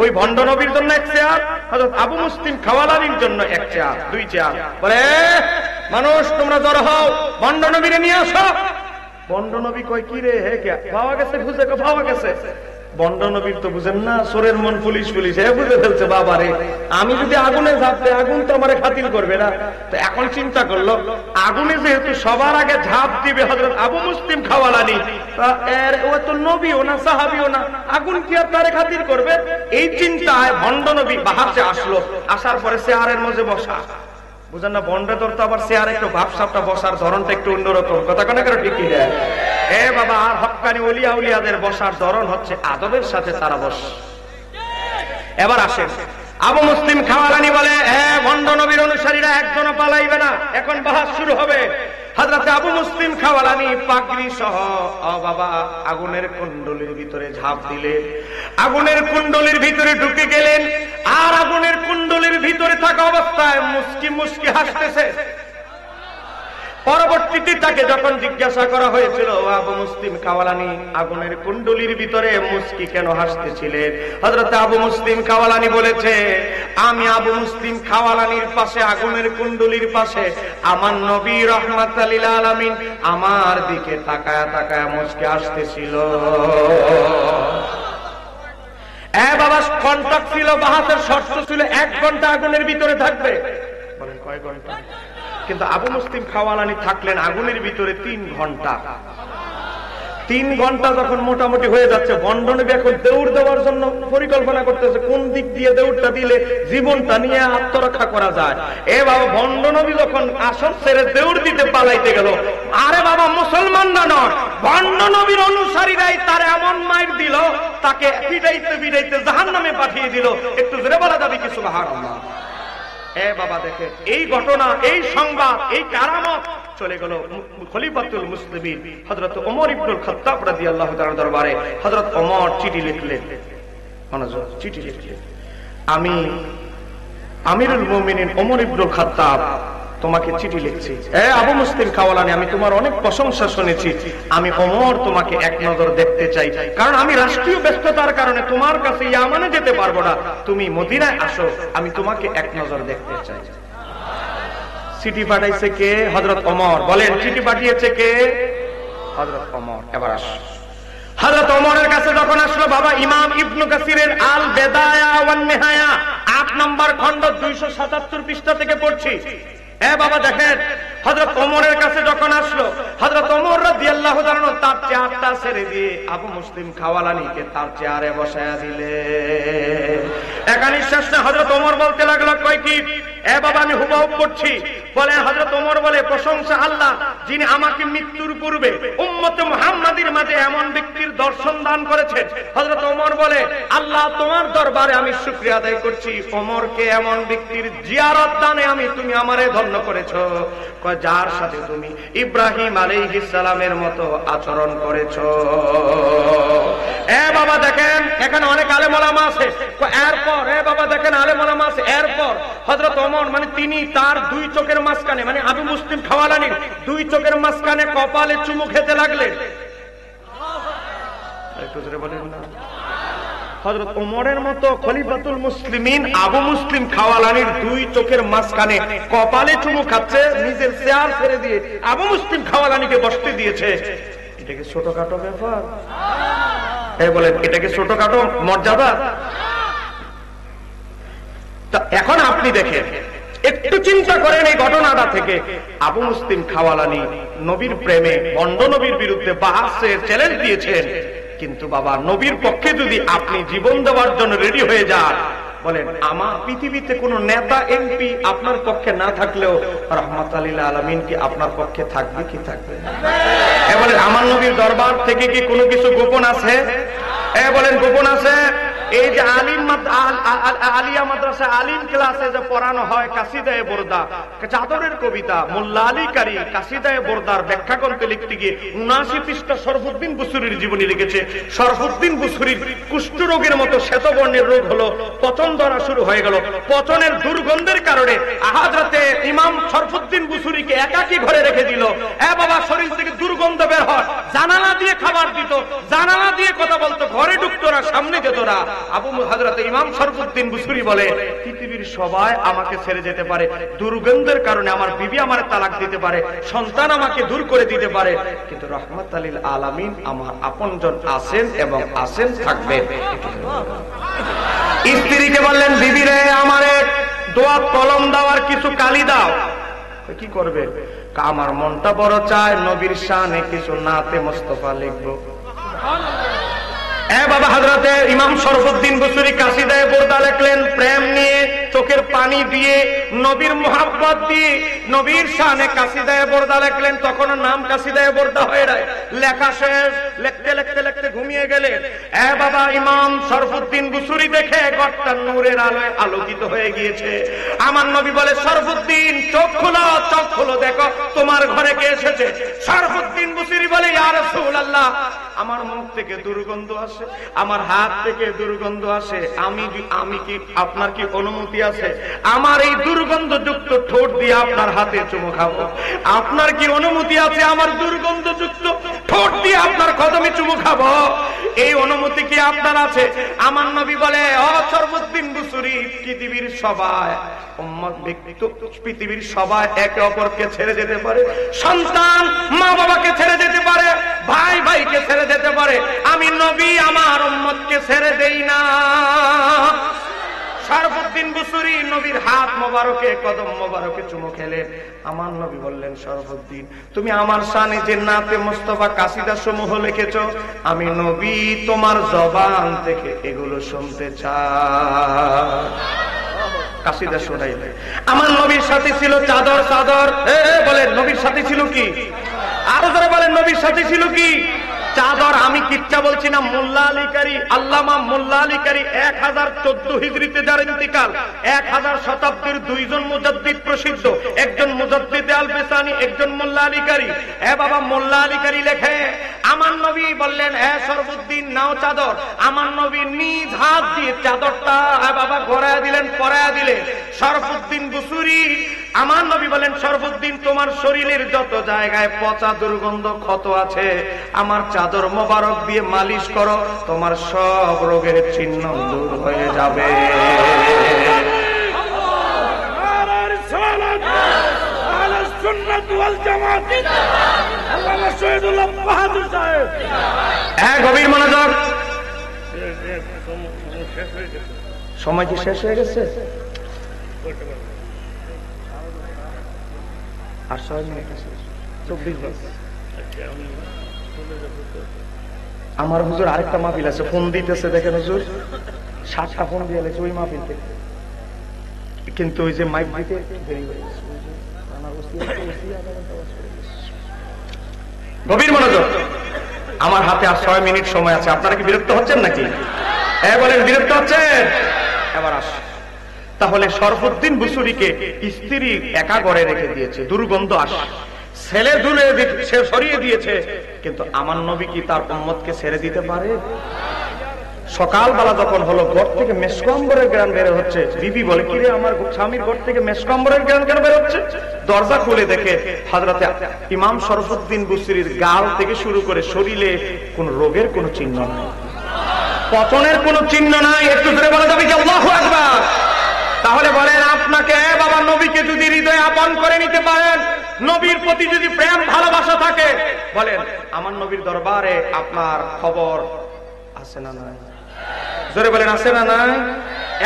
ওই ভণ্ড নবীর জন্য এক চেয়ার, হযরত আবু মুসলিম খাওয়ালানির জন্য এক চেয়ার, 2 চেয়ার। বলে মানুষ তোমরা জড়ো হও, ভণ্ড নবীরে নিয়ে আসো। ভণ্ড নবী কয় কি রে, হে কে পাওয়া গেছে, বুঝে পাওয়া গেছে। ভণ্ড নবীর তো বুঝেন না, সোরের মন পুলিশ বুঝে ফেলছে, বাবা রে আমি যদি আগুনে ঝাঁপ দেই আগুন তো আমারে খাতির করবে না। তো এখন চিন্তা করলো আগুনে যেহেতু সবার আগে ঝাঁপ দিবে হযরত আবু মুসলিম খাওয়ালানি, ও তো নবীও না সাহাবীও না, আগুন কি আর তারে খাতির করবে? এই চিন্তায় ভণ্ড নবী বাহাতে আসলো। আসার পরে চেয়ারের মধ্যে বসা, বুঝেন না? ভণ্ডে ধরতে আবার চেয়ারে একটু ভাবসাবটা বসার ধরনটা একটু অন্যরকম, কথা কেন কেন ঠিক কি দেয় বাবা। আর হক্কানি ওলিয়া উলিয়াদের বসার ধরন হচ্ছে আদবের সাথে তারা বস। এবার আসেন আবু মুসলিম খাওয়ালানি বলে, ভণ্ড নবীর অনুসারীরা একজনও পালাইবে না, এখন বাহাস শুরু হবে। হযরত আবু মুসলিম খাওয়ালানি পাগড়ি সহ বাবা আগুনের কুণ্ডলীর ভিতরে ঝাঁপ দিলেন, আগুনের কুণ্ডলীর ভিতরে ঢুকে গেলেন। আর আগুনের কুণ্ডলীর ভিতরে থাকা অবস্থায় মুস্কি মুস্কি হাসতেছে। পরবর্তীতে তাকে যখন জিজ্ঞাসা করা হয়েছিল, আবু মুসলিম খাওয়ালানি আগুনের কুণ্ডলীর ভিতরে মুস্কি কেন হাসতেছিলেন, হযরত আবু মুসলিম খাওয়ালানি বলেছে, আমি আবু মুসলিম খাওয়ালানির পাশে আগুনের কুণ্ডলীর পাশে আমার নবী রাহমাতাল লিল আলামিন আমার দিকে তাকায়া তাকায়া মুস্কি হাসতেছিল। বাবা কন্ট্রাক্ট ছিল, বাহাতের শর্ত ছিল 1 ঘন্টা আগুনের ভিতরে থাকবে। বলেন কয় ঘন্টা? কিন্তু আবু মুসলিম খাওয়ালানি থাকলেন আগুনের ভিতরে 3 ঘন্টা। 3 ঘন্টা যখন মোটামুটি হয়ে যাচ্ছে, ভণ্ড নবী এখন দৌড় দেওয়ার জন্য পরিকল্পনা করতেছে, কোন দিক দিয়ে দৌড়টা দিলে জীবনটা নিয়ে আত্মরক্ষা করা যায়। বাবা ভণ্ড নবী যখন আসন ছেড়ে দৌড় দিতে পালাইতে গেল, আরে বাবা মুসলমানরা নয়, ভণ্ড নবীর অনুসারীরাই তার এমন মাইর দিল, তাকে পিটাইতে জাহান্নামে পাঠিয়ে দিল। একটু জোরে বলা যাবে কি সুবহানাল্লাহ। বাবা দেখেন এই ঘটনা, এই সংবাদ, এই কারামত চলে গেল খলিফাতুল মুসলিমিন হযরত ওমর ইবনুল খাত্তাব রাদিয়াল্লাহু তাআলা দরবারে। হযরত ওমর চিঠি লিখলেন, চিঠি লিখলেন, আমি আমিরুল মুমিনিন ওমর ইবনুল খাত্তাব তোমাকে চিঠি লিখছি। আবু মুসলিম খাওয়ালানি, আমি তোমার অনেক প্রশংসা শুনেছি, আমি ওমর তোমাকে এক নজর দেখতে চাই, কারণ আমি রাষ্ট্রীয় ব্যস্ততার কারণে তোমার কাছে ইয়ামানে যেতে পারবো না, তুমি মদিনায় আসো, আমি তোমাকে এক নজর দেখতে চাই। চিঠি পাঠাইছে কে? হযরত ওমর। বলেন চিঠি পাঠিয়েছে কে? হযরত ওমর। এবার আসো হযরত ওমরের কাছে যখন আসলো, বাবা ইমাম ইবনে কাসিরের আল বেদায়া ওয়ান নিহায়া 8 নম্বর খণ্ড 277 পৃষ্ঠা থেকে পড়ছি। বাবা দেখেন হযরত ওমরের কাছে যখন আসলো, হযরত ওমর রাদিয়াল্লাহু তাআলা তার চেয়ারটা ছেড়ে দিয়ে আবু মুসলিম খাওয়ালানিকে তার চেয়ারে বসায়া দিলেন। একা নিঃশ্বাস না হযরত ওমর বলতে লাগলো, কই কি বাবা আমি হুবহু পড়ছি। বলে হযরত ওমর বলে, প্রশংসা আল্লাহ যিনি আমাকে মৃত্যুর পূর্বে উম্মতে মুহাম্মাদীর মাঝে এমন ব্যক্তির দর্শন দান করেছেন। হযরত ওমর বলে, আল্লাহ তোমার দরবারে আমি শুকরিয়া আদায় করছি, ওমরকে এমন ব্যক্তির জিয়ারত দানে তুমি আমারে ধন্য করেছো, যার সাথে তুমি ইব্রাহিম আলাইহিস সালামের মতো আচরণ করেছো। বাবা দেখেন এখানে অনেক আলেম ওলামা আছে। এরপর বাবা দেখেন আলেম ওলামা আছে। এরপর হযরত ওমর মানে তিনি তার 2 চোখের মাঝখানে, মানে আবু মুসলিম খাওয়ালানির 2 চোখের মাঝখানে কপালে চুমু খেতে লাগলেন। একটু জোরে বলেন না। হযরত ওমরের মতো খলিফাতুল মুসলিমিন আবু মুসলিম খাওয়ালানির 2 চোখের মাঝখানে কপালে চুমু খাচ্ছে, নিজের চেয়ার ছেড়ে দিয়ে আবু মুসলিম খাওয়ালানিকে বসতে দিয়েছে। এটা কি ছোটখাটো ব্যাপার? বলেন এটা কি ছোটখাটো মর্যাদা? এখন আপনি দেখেন, একটু চিন্তা করেন এই ঘটনাটা থেকে। আবু মুসলিম খাওয়ালানি নবীর প্রেমে ভণ্ড নবীর বিরুদ্ধে বাহাসের চ্যালেঞ্জ দিয়েছেন, কিন্তু বাবা নবীর পক্ষে যদি আপনি জীবন দেওয়ার জন্য রেডি হয়ে যান, বলেন আমার পৃথিবীতে কোন নেতা এমপি আপনার পক্ষে না থাকলেও রাহমাতাল লিল আলামিন কি আপনার পক্ষে থাকবে কি থাকবে না? বলেন আমার নবীর দরবার থেকে কি কোনো কিছু গোপন আছে? বলেন গোপন আছে? এই যে আলিয়া মাদ্রাসা আলিম ক্লাসে যে পড়ানো হয় কাসিদায়ে বুরদা, চাদরের কবিতা, মোল্লা আলী কারি কাসিদায়ে বুরদার ব্যাখ্যা করতে লিখতে গিয়ে 79 পৃষ্ঠা শরফুদ্দিন বুসুরির জীবনী লিখেছে। শরফুদ্দিন বুসুরির কুষ্ঠ রোগের মতো শ্বেতবর্ণের রোগ হলো, পচন ধরা শুরু হয়ে গেল। পচনের দুর্গন্ধের কারণে হযরতে ইমাম শরফুদ্দিন বুসুরিকে একাকী ঘরে রেখে দিল। বাবা, শরীর থেকে দুর্গন্ধ বের হয়, জানালা দিয়ে খাবার দিত, জানালা দিয়ে কথা বলতো, ঘরে ঢুকতো না, সামনে যেত না। হযরতে ইমাম শরফুদ্দিন বুসুরি বলে, পৃথিবীর সবাই আমাকে ছেড়ে যেতে পারে, দুর্গন্ধের কারণে আমার বিবি আমারে তালাক দিতে পারে, সন্তান আমাকে দূর করে দিতে পারে, কিন্তু রাহমাতাল লিল আলামিন আমার আপনজন আছেন এবং আছেন থাকবেন। স্ত্রীকে বললেন, বিবি রে, আমারে দোয়া কলম দাও, কিছু কালি দাও। কি করবে? আমার মনটা বড় চায় নবীর শানে কিছু নাতে মুস্তাফা লিখবো। বাবা, হযরতে ইমাম শরফুদ্দিন বুসুরি কাসিদায়ে বুরদা লিখলেন প্রেম নিয়ে, চোখের পানি দিয়ে, নবীর মুহাব্বত দিয়ে, নবীর শানে কাসিদায়ে বুরদা লিখলেন। তখন নাম কাসিদায়ে বুরদা হয়ে যায়। লেখা শেষ, লিখতে লিখতে লিখতে ঘুমিয়ে গেলেন। বাবা, ইমাম শরফুদ্দিন বুসুরি দেখে ঘরটা নূরের আলোয় আলোকিত হয়ে গিয়েছে। আমার নবী বলে, শরফুদ্দিন চোখ খোলো, চোখ খোলো, দেখো তোমার ঘরে কে এসেছে। শরফুদ্দিন বুসুরি বলে, ইয়া রাসূলুল্লাহ, আমার মুখ থেকে দুর্গন্ধ আসে, আমার হাত থেকে দুর্গন্ধ আসে, আমি কি, আপনার কি অনুমতি আছে আমার এই দুর্গন্ধযুক্ত ঠোঁট দিয়ে আপনার হাতে চুমু খাবো? আপনার কি অনুমতি আছে আমার দুর্গন্ধযুক্ত ঠোঁট দিয়ে আপনার কদমে চুমু খাবো? এই অনুমতি কি আপনার আছে? আমার নবী বলে, ও শরফুদ্দিন বুসুরি, পৃথিবীর সবাই উম্মত ব্যক্তিত্ব, পৃথিবীর সবাই একে অপরকে ছেড়ে যেতে পারে, সন্তান মা বাবাকে ছেড়ে যেতে পারে, ভাই ভাইকে ছেড়ে যেতে পারে, আমি নবী আমার উম্মতকে ছেড়ে দেই না। শরফুদ্দিন বুসুরি নবীর হাত মোবারকে, কদম মোবারকে চুমু খেলেন। আমার নবী বললেন, শরফুদ্দিন, তুমি আমার শানে যে নাতে মুস্তাফা কাসিদা সমূহ লিখেছো, আমি নবী তোমার জবান থেকে এগুলো শুনতে চাই। কাসিদা শোনাইলে আমার নবীর সাথে ছিল চাদর। চাদর বলেন, নবীর সাথে ছিল কি? আরো যারা বলেন, নবীর সাথে ছিল কি? চাদর। আমি কিচ্ছা বলছি না, মোল্লা আলী কারি, আল্লামা মোল্লা আলী কারি 1014 হিজরিতে যার ইন্তিকাল, 1000 শতাব্দীর দুইজন মুজাদ্দিদ প্রসিদ্ধ, একজন মুজাদ্দিদ আল বেসানি, একজন মোল্লা আলী কারি। বাবা, মোল্লা আলী কারি লেখে, আমার নবী বললেন, শরফুদ্দিন নাও চাদর। আমার নবী নিজ হাত দিয়ে চাদরটা বাবা গড়ায়া দিলেন, পরায়া দিলেন। শরফুদ্দিন বুসুরি, আমার নবী বলেন, শরফুদ্দিন, তোমার শরীরের যত জায়গায় পচা দুর্গন্ধ ক্ষত আছে, আমার চাদর মোবারক দিয়ে মালিশ করো, তোমার সব রোগের চিহ্ন দূর হয়ে যাবে। গভীর মনোযোগ। সময় কি শেষ হয়ে গেছে? আর 6 মিনিট আছে, 24 বাজে। আমার হুজুর আরেকটা মাহফিল আছে, ফোন দিতেছে, দেখেন হুজুর 7টা ফোন দিয়ে গেছে ওই মাহফিল থেকে, কিন্তু ওই যে মাইক দিতে দেরি হয়ে গেছে। গভীর মনোযোগ। আমার হাতে আর 6 মিনিট সময় আছে। আপনারা কি বিরক্ত হচ্ছেন নাকি? বলেন, বিরক্ত হচ্ছেন? এবার আস। তাহলে শরফুদ্দিন বুসুরিকে স্ত্রী একা ঘরে রেখে দিয়েছে, দুর্গন্ধ আসে, ছেলে দূরে সরিয়ে দিয়েছে, কিন্তু আমার নবী কি তার উম্মতকে ছেড়ে দিতে পারে? সকালবেলা যখন হলো, ঘর থেকে মেসকম্বরের গ্রান বের হচ্ছে। বিবি বলে, কিরে, আমার স্বামীর ঘর থেকে মেসকম্বরের গ্রান কেন বের হচ্ছে? দরজা খুলে দেখে হযরতে ইমাম শরফুদ্দিন বুসরির গাল থেকে শুরু করে শরীরে কোন রোগের কোন চিহ্ন নাই, পতনের কোন চিহ্ন নাই। একটু ধরে বলা যাবে কি আল্লাহু আকবার? তাহলে বলেন, আপনাকে বাবা নবীকে যদি হৃদয়ে আপন করে নিতে পারেন, নবীর প্রতি যদি প্রেম ভালোবাসা থাকে, বলেন আমার নবীর দরবারে আপনার খবর আছে না নাই? জোরে বলেন, আছে না নাই?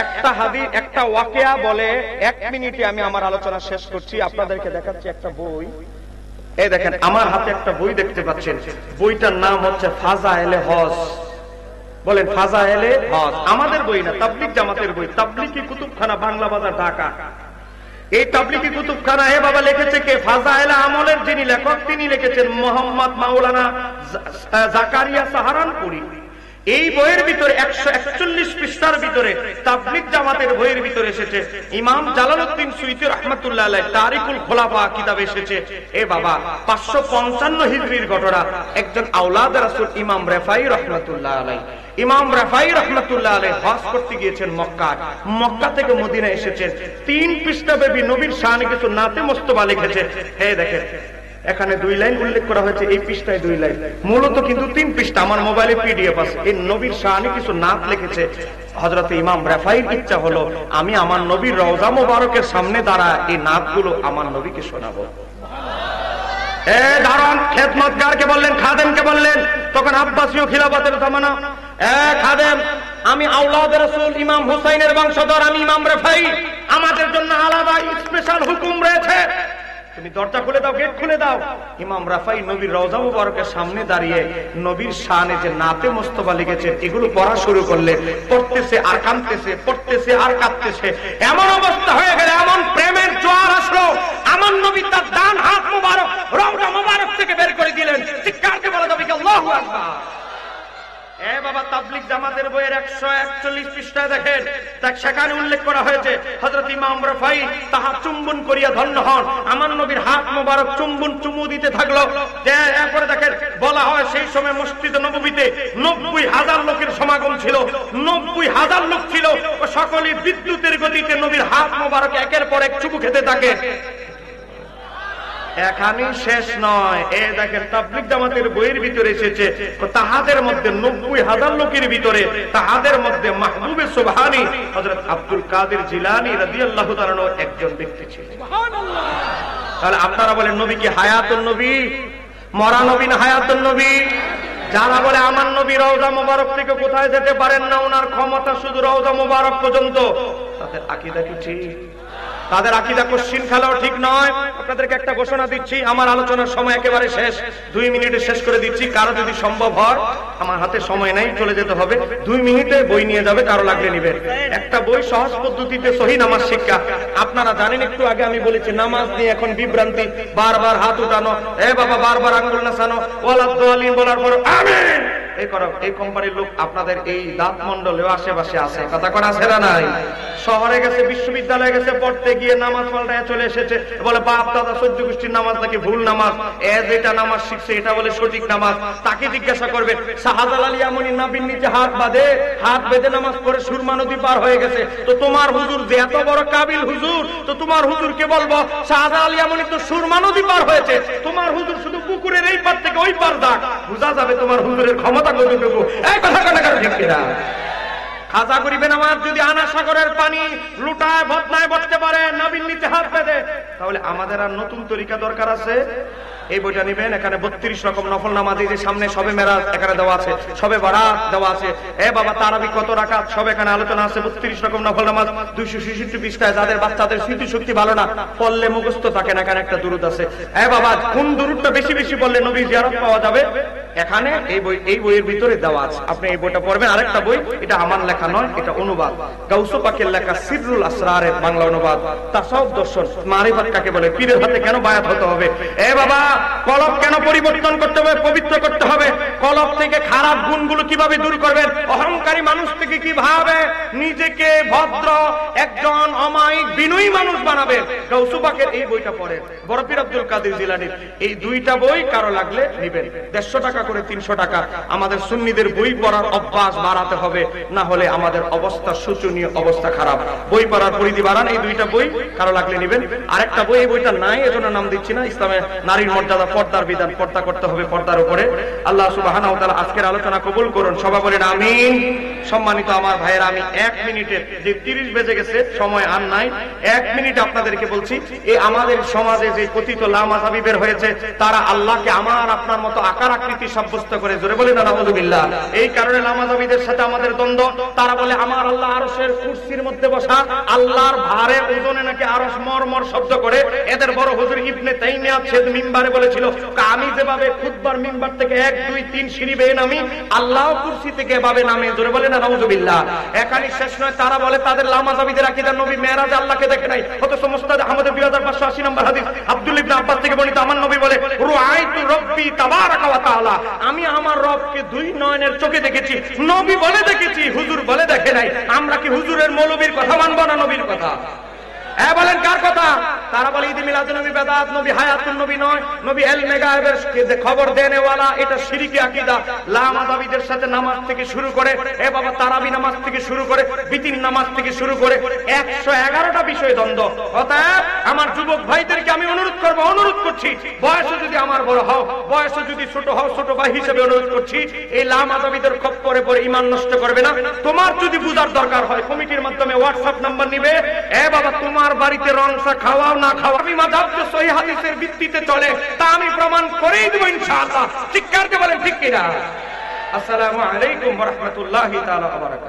একটা হাদিস, একটা ওয়াকিয়া বলে 1 মিনিটে আমি আমার আলোচনা শেষ করছি। আপনাদেরকে দেখাচ্ছি একটা বই। এই দেখেন, আমার হাতে একটা বই দেখতে পাচ্ছেন, বইটার নাম হচ্ছে ফাজায়েলে হজ। বলেন, ফাজায়েলে হজ। আমাদের বই না, তাবলিগ জামাতের বই, তাবলিগি কুতুবখানা, বাংলা বাজার, ঢাকা। এই তাবলিগি কুতুবখানা বাবা লিখেছে কে? ফাজায়েলে আমলের যিনি লেখক, তিনি লিখেছেন মোহাম্মদ মাওলানা জাকারিয়া সাহারানপুরি। এই বইয়ের ভিতরে 141 পৃষ্ঠার ভিতরে তাবলীগ জামাতের বইয়ের ভিতরে এসেছে, ইমাম জালালউদ্দিন সুয়ুতী রাহমাতুল্লাহ আলাইহি তারিকুল খোলাফা কিতাবে এসেছে, এ বাবা 555 হিজরির ঘটনা। একজন আওলাদ রাসূল ইমাম রেফাই রাহমাতুল্লাহ আলাইহি, ইমাম রেফাই রাহমাতুল্লাহ আলাইহি হজ করতে গিয়েছেন মক্কায়, মক্কা থেকে মদিনা এসেছেন। 3 পৃষ্ঠা ব্যাপী নবীর শানে কিছু নাতে মোস্তফা লিখেছে। এই দেখেন এখানে 2 লাইন উল্লেখ করা হয়েছে, এই পৃষ্ঠায় 2 লাইন, মূলত কিন্তু 3 পৃষ্ঠা। আমার মোবাইলে পিডিএফ আছে। এই নবীর শানে কিছু নাত লিখেছে। হযরত ইমাম রেফাইর ইচ্ছা হলো আমি আমার নবীর রওজা মোবারকের সামনে দাঁড়ায় এই নাতগুলো আমার নবীকে শোনাবো। দারোয়ান খেদমতগারকে বললেন, খাদেমকে বললেন, তখন আব্বাসীয় খিলাফতের জামানা, খাদেম আমি আওলাদ রাসূল ইমাম হুসাইনের বংশধর, আমি ইমাম রেফাই, আমাদের জন্য আলাদা স্পেশাল হুকুম রয়েছে, তুমি দরজা খুলে দাও, গেট খুলে দাও। ইমাম রাফাই নবীর রওজা মুবারকের সামনে দাঁড়িয়ে নবীর শানে যে নাতে মোস্তফা লিখেছেন এগুলো পড়া শুরু করলে পড়তেছে আর কাঁদতেছে, পড়তেছে আর কাঁদতেছে। এমন অবস্থা হয়ে গেল, এমন প্রেমের জোয়ার আসলো, আমার নবী তার ডান হাত মুবারক রওজা মুবারক থেকে বের করে দিলেন। চিৎকার করে বলা যাবে কি আল্লাহু আকবার। এ বাবা তাবলীগ জামাতের বইয়ের 141 পৃষ্ঠায় দেখেন, সেখানে উল্লেখ করা হয়েছে হযরত ইমাম রাফাই তাহা চুম্বন করিয়া ধন্য হন, আমার নবীর হাত মোবারক চুমু দিতে থাকলো। এরপরে দেখেন বলা হয় সেই সময় মসজিদে নববীতে 90,000 লোকের সমাগম ছিল, 90,000 লোক ছিল, সকলেই বিদ্যুতের গতিতে নবীর হাত মোবারক একের পর এক চুমু খেতে থাকে। এখানেই শেষ নয়, এ দেখেন তাবলীগ জামাতের বইয়ের ভিতরে এসেছে তাহাদের মধ্যে 90,000 লোকের ভিতরে তাহাদের মধ্যে মাহবুবে সুবহানী হযরত আব্দুল কাদের জিলানী রাদিয়াল্লাহু তাআলা একজন ব্যক্তি ছিলেন। সুবহানাল্লাহ। তাহলে আপনারা বলেন নবী কি হায়াতুন নবী, মরা নবী না হায়াতুন নবী? যারা বলে আমার নবী রওজা মোবারক থেকে কোথায় যেতে পারেন না, ওনার ক্ষমতা শুধু রওজা মোবারক পর্যন্ত, তাদের আকীদা কি ঠিক? তাদের আকীদা কোশ্চিন খেলাও ঠিক নয়। আপনাদেরকে একটা ঘোষণা দিচ্ছি, আমার আলোচনার সময় একেবারে শেষ, 2 মিনিটে শেষ করে দিচ্ছি। কারো যদি সম্ভব হয়, আমার হাতে সময় নাই, চলে যেতে হবে, 2 মিনিটে বই নিয়ে যাবে, কারো লাগলে নিবেন। একটা বই সহজ পদ্ধতিতে সহি নামাজ শিক্ষা। আপনারা জানেন একটু আগে আমি বলেছি নামাজ নিয়ে এখন বিভ্রান্তি, বারবার হাত উঠানো, এ বাবা বারবার আঙ্গুল নাচানো, ওয়ালাদ দালিন বলার পর আমিন এই করো। এই কোম্পানির লোক আপনাদের এই দাঁত মন্ডলেও আশেপাশে আছে, কথা করা আছে না নাই? শহরে গেছে, বিশ্ববিদ্যালয়ে গেছে, পড়তে গিয়ে নামাজ পাল্টায় চলে এসেছে, বলে বাপ দাদা 14 গোষ্ঠীর নামাজ নাকি ভুল নামাজ, যেটা নামাজ শিখছে এটা বলে সঠিক নামাজ। তাকে জিজ্ঞাসা করবে শাহজালাল ইয়ামানি নাবির নিচে হাত বেঁধে নামাজ পড়ে সুরমা নদী পার হয়ে গেছে, তো তোমার হুজুর যে এত বড় কাবিল হুজুর, তো তোমার হুজুরকে বলবো শাহজালাল ইয়ামানি তো সুরমা নদী পার হয়েছে, তোমার হুজুর শুধু পুকুরের এই পার থেকে ওই পার যাক, বোঝা যাবে তোমার হুজুরের ক্ষমতা কতটুকু। এই কথা কাটাকাটি ঠিক কিনা? খাজা করিবেন আমার যদি আনা সাগরের পানি লুটায় বদনায় বসতে পারে নবীর নিচে হাত বেঁধে, তাহলে আমাদের আর নতুন তরিকা দরকার আছে? এই বইটা নিবেন, এখানে 32 রকম নফল নামাজ, এই যে সামনে সবে মেরাজ এখানে দেওয়া আছে, সবে বারাত দেওয়া আছে, এ বাবা তারাবি কত রাকাত সব এখানে আলোচনা আছে, 32 রকম নফল নামাজ 266 পৃষ্ঠায়। যাদের বাচ্চাদের স্মৃতি শক্তি ভালো না, পড়লে মুখস্থ থাকে না, এখানে একটা দুরূদ আছে। এ বাবা কোন দুরূদটা বেশি বেশি বললে নবী জিয়ারত পাওয়া যাবে, এখানে এই বইয়ের ভিতরে দেওয়া আছে, আপনি এই বইটা পড়বেন। আরেকটা বই, এটা আমার লেখা নয়, এটা অনুবাদ, গাউস পাকের লেখা সিররুল আসরারের বাংলা অনুবাদ, তাসাউফ দর্শন মারিফাত কাকে বলে, পীরের হাতে কেন বায়াত হতে হবে, এ বাবা কলব কেন পরিবর্তন করতে হবে, পবিত্র করতে হবে, কলব থেকে খারাপ গুণগুলো কিভাবে দূর করবেন, অহংকারী মানুষ থেকে কিভাবে নিজেকে ভদ্র একজন অমায়িক বিনয়ী মানুষ বানাবেন, গাউস পাকের এই বইটা পড়েন। বড় পীর আব্দুল কাদের জিলানীর এই 2টা বই কারো লাগলে নেবেন, 150 টাকা করে, 300 টাকা। আমাদের সুন্নিদের বই পড়ার অভ্যাস বাড়াতে হবে, না হলে আমাদের অবস্থা শোচনীয়, অবস্থা খারাপ। বই পড়ার পরিধি বাড়ান, এই 2টা বই কারো লাগলে নেবেন। আরেকটা বই, এই বইটা নাই এজন্য নাম দিচ্ছি না, ইসলামে নারীর মর্যাদা, পর্দার বিধান, পর্দা করতে হবে পর্দার উপরে। আল্লাহ সুবহানাহু ওয়া তাআলা আজকের আলোচনা কবুল করুন, সবাই বলেন আমিন। সম্মানিত আমার ভাইয়েরা, আমি 1 মিনিটে, যে 30 বেজে গেছে সময় আর নাই, 1 মিনিটে আপনাদেরকে বলছি, এই আমাদের সমাজে যে কথিত লামাযাবি বের হয়েছে, তারা আল্লাহকে আমার আপনার মতো আকার আকৃতি সাব্যস্ত করে, জোরে বলেন নাউযুবিল্লাহ। এই কারণে লামাযাবিদের সাথে আমাদের দ্বন্দ্ব। তারা বলে আমার আল্লাহ আরশের কুরসির মধ্যে বসা, আল্লাহর ভারে ওজনে নাকি আরশ মরমর শব্দ করে। এদের বড় হুজুর ইবনে তাইমিয়া ছেদ মিম্বারে সময় বলেছিল, আমি যেভাবে খুতবার মিম্বার থেকে 1 2 3 সিঁড়ি বেয়ে নামি, আল্লাহ কুরসি থেকে এভাবে নামে। জোরে বলে না নাউজুবিল্লাহ। এখানে শেষ নয়, তারা বলে তাদের লামাযাবিদের আকীদা নবী মেরাজে আল্লাহকে দেখে নাই। অথচ মুসনাদ আহমদের 2580 নম্বর হাদিস আব্দুল্লাহ ইবনে আব্বাস থেকে বর্ণিত, আমার নবী বলে, রুআইতু রব্বি তাবারাকা ওয়া তাআলা, আমি আমার রবকে 2 নয়নের চোখে দেখেছি। নবী বলে দেখেছি, হুজুর বলে দেখে নাই। আমরা কি হুজুরের মৌলবীর কথা মানবো না নবীর কথা? হ্যাঁ বলেন কার কথা? তারা বলে ঈদ মিলাদুন নবী বেদাত, নবী হায়াতুন নবী নয়, নবী ইলমে গায়েবের খবর দেনেওয়ালা, এটা শিরকি আকীদা। লামাযাবিদের সাথে নামাজ থেকে শুরু করে, এ বাবা তারাবি নামাজ থেকে শুরু করে, বিতিন নামাজ থেকে শুরু করে 111টা বিষয় দ্বন্দ্ব। অতএব আমার যুবক ভাইদেরকে আমি অনুরোধ করছি, বয়সে যদি আমার বড় হও, বয়সে যদি ছোট হও, ছোট ভাই হিসেবে অনুরোধ করছি, এই লামাযাবিদের খপ্পরে পড়ে ঈমান নষ্ট করবে না। তোমার যদি বুঝার দরকার হয়, কমিটির মাধ্যমে হোয়াটসঅ্যাপ নাম্বার নিবে। এ বাবা তোমার বাড়িতে রংসা খাওয়াও না খাওয়া, আমি মাযহাব যে সহিহ হাদিসের ভিত্তিতে চলে তা আমি প্রমাণ করেই দেব ইনশাআল্লাহ। ঠিক কারকে বলেন ঠিক কিনা? আসসালামু আলাইকুম ওয়া রাহমাতুল্লাহি তাআলা ওয়া বারাকাতুহু।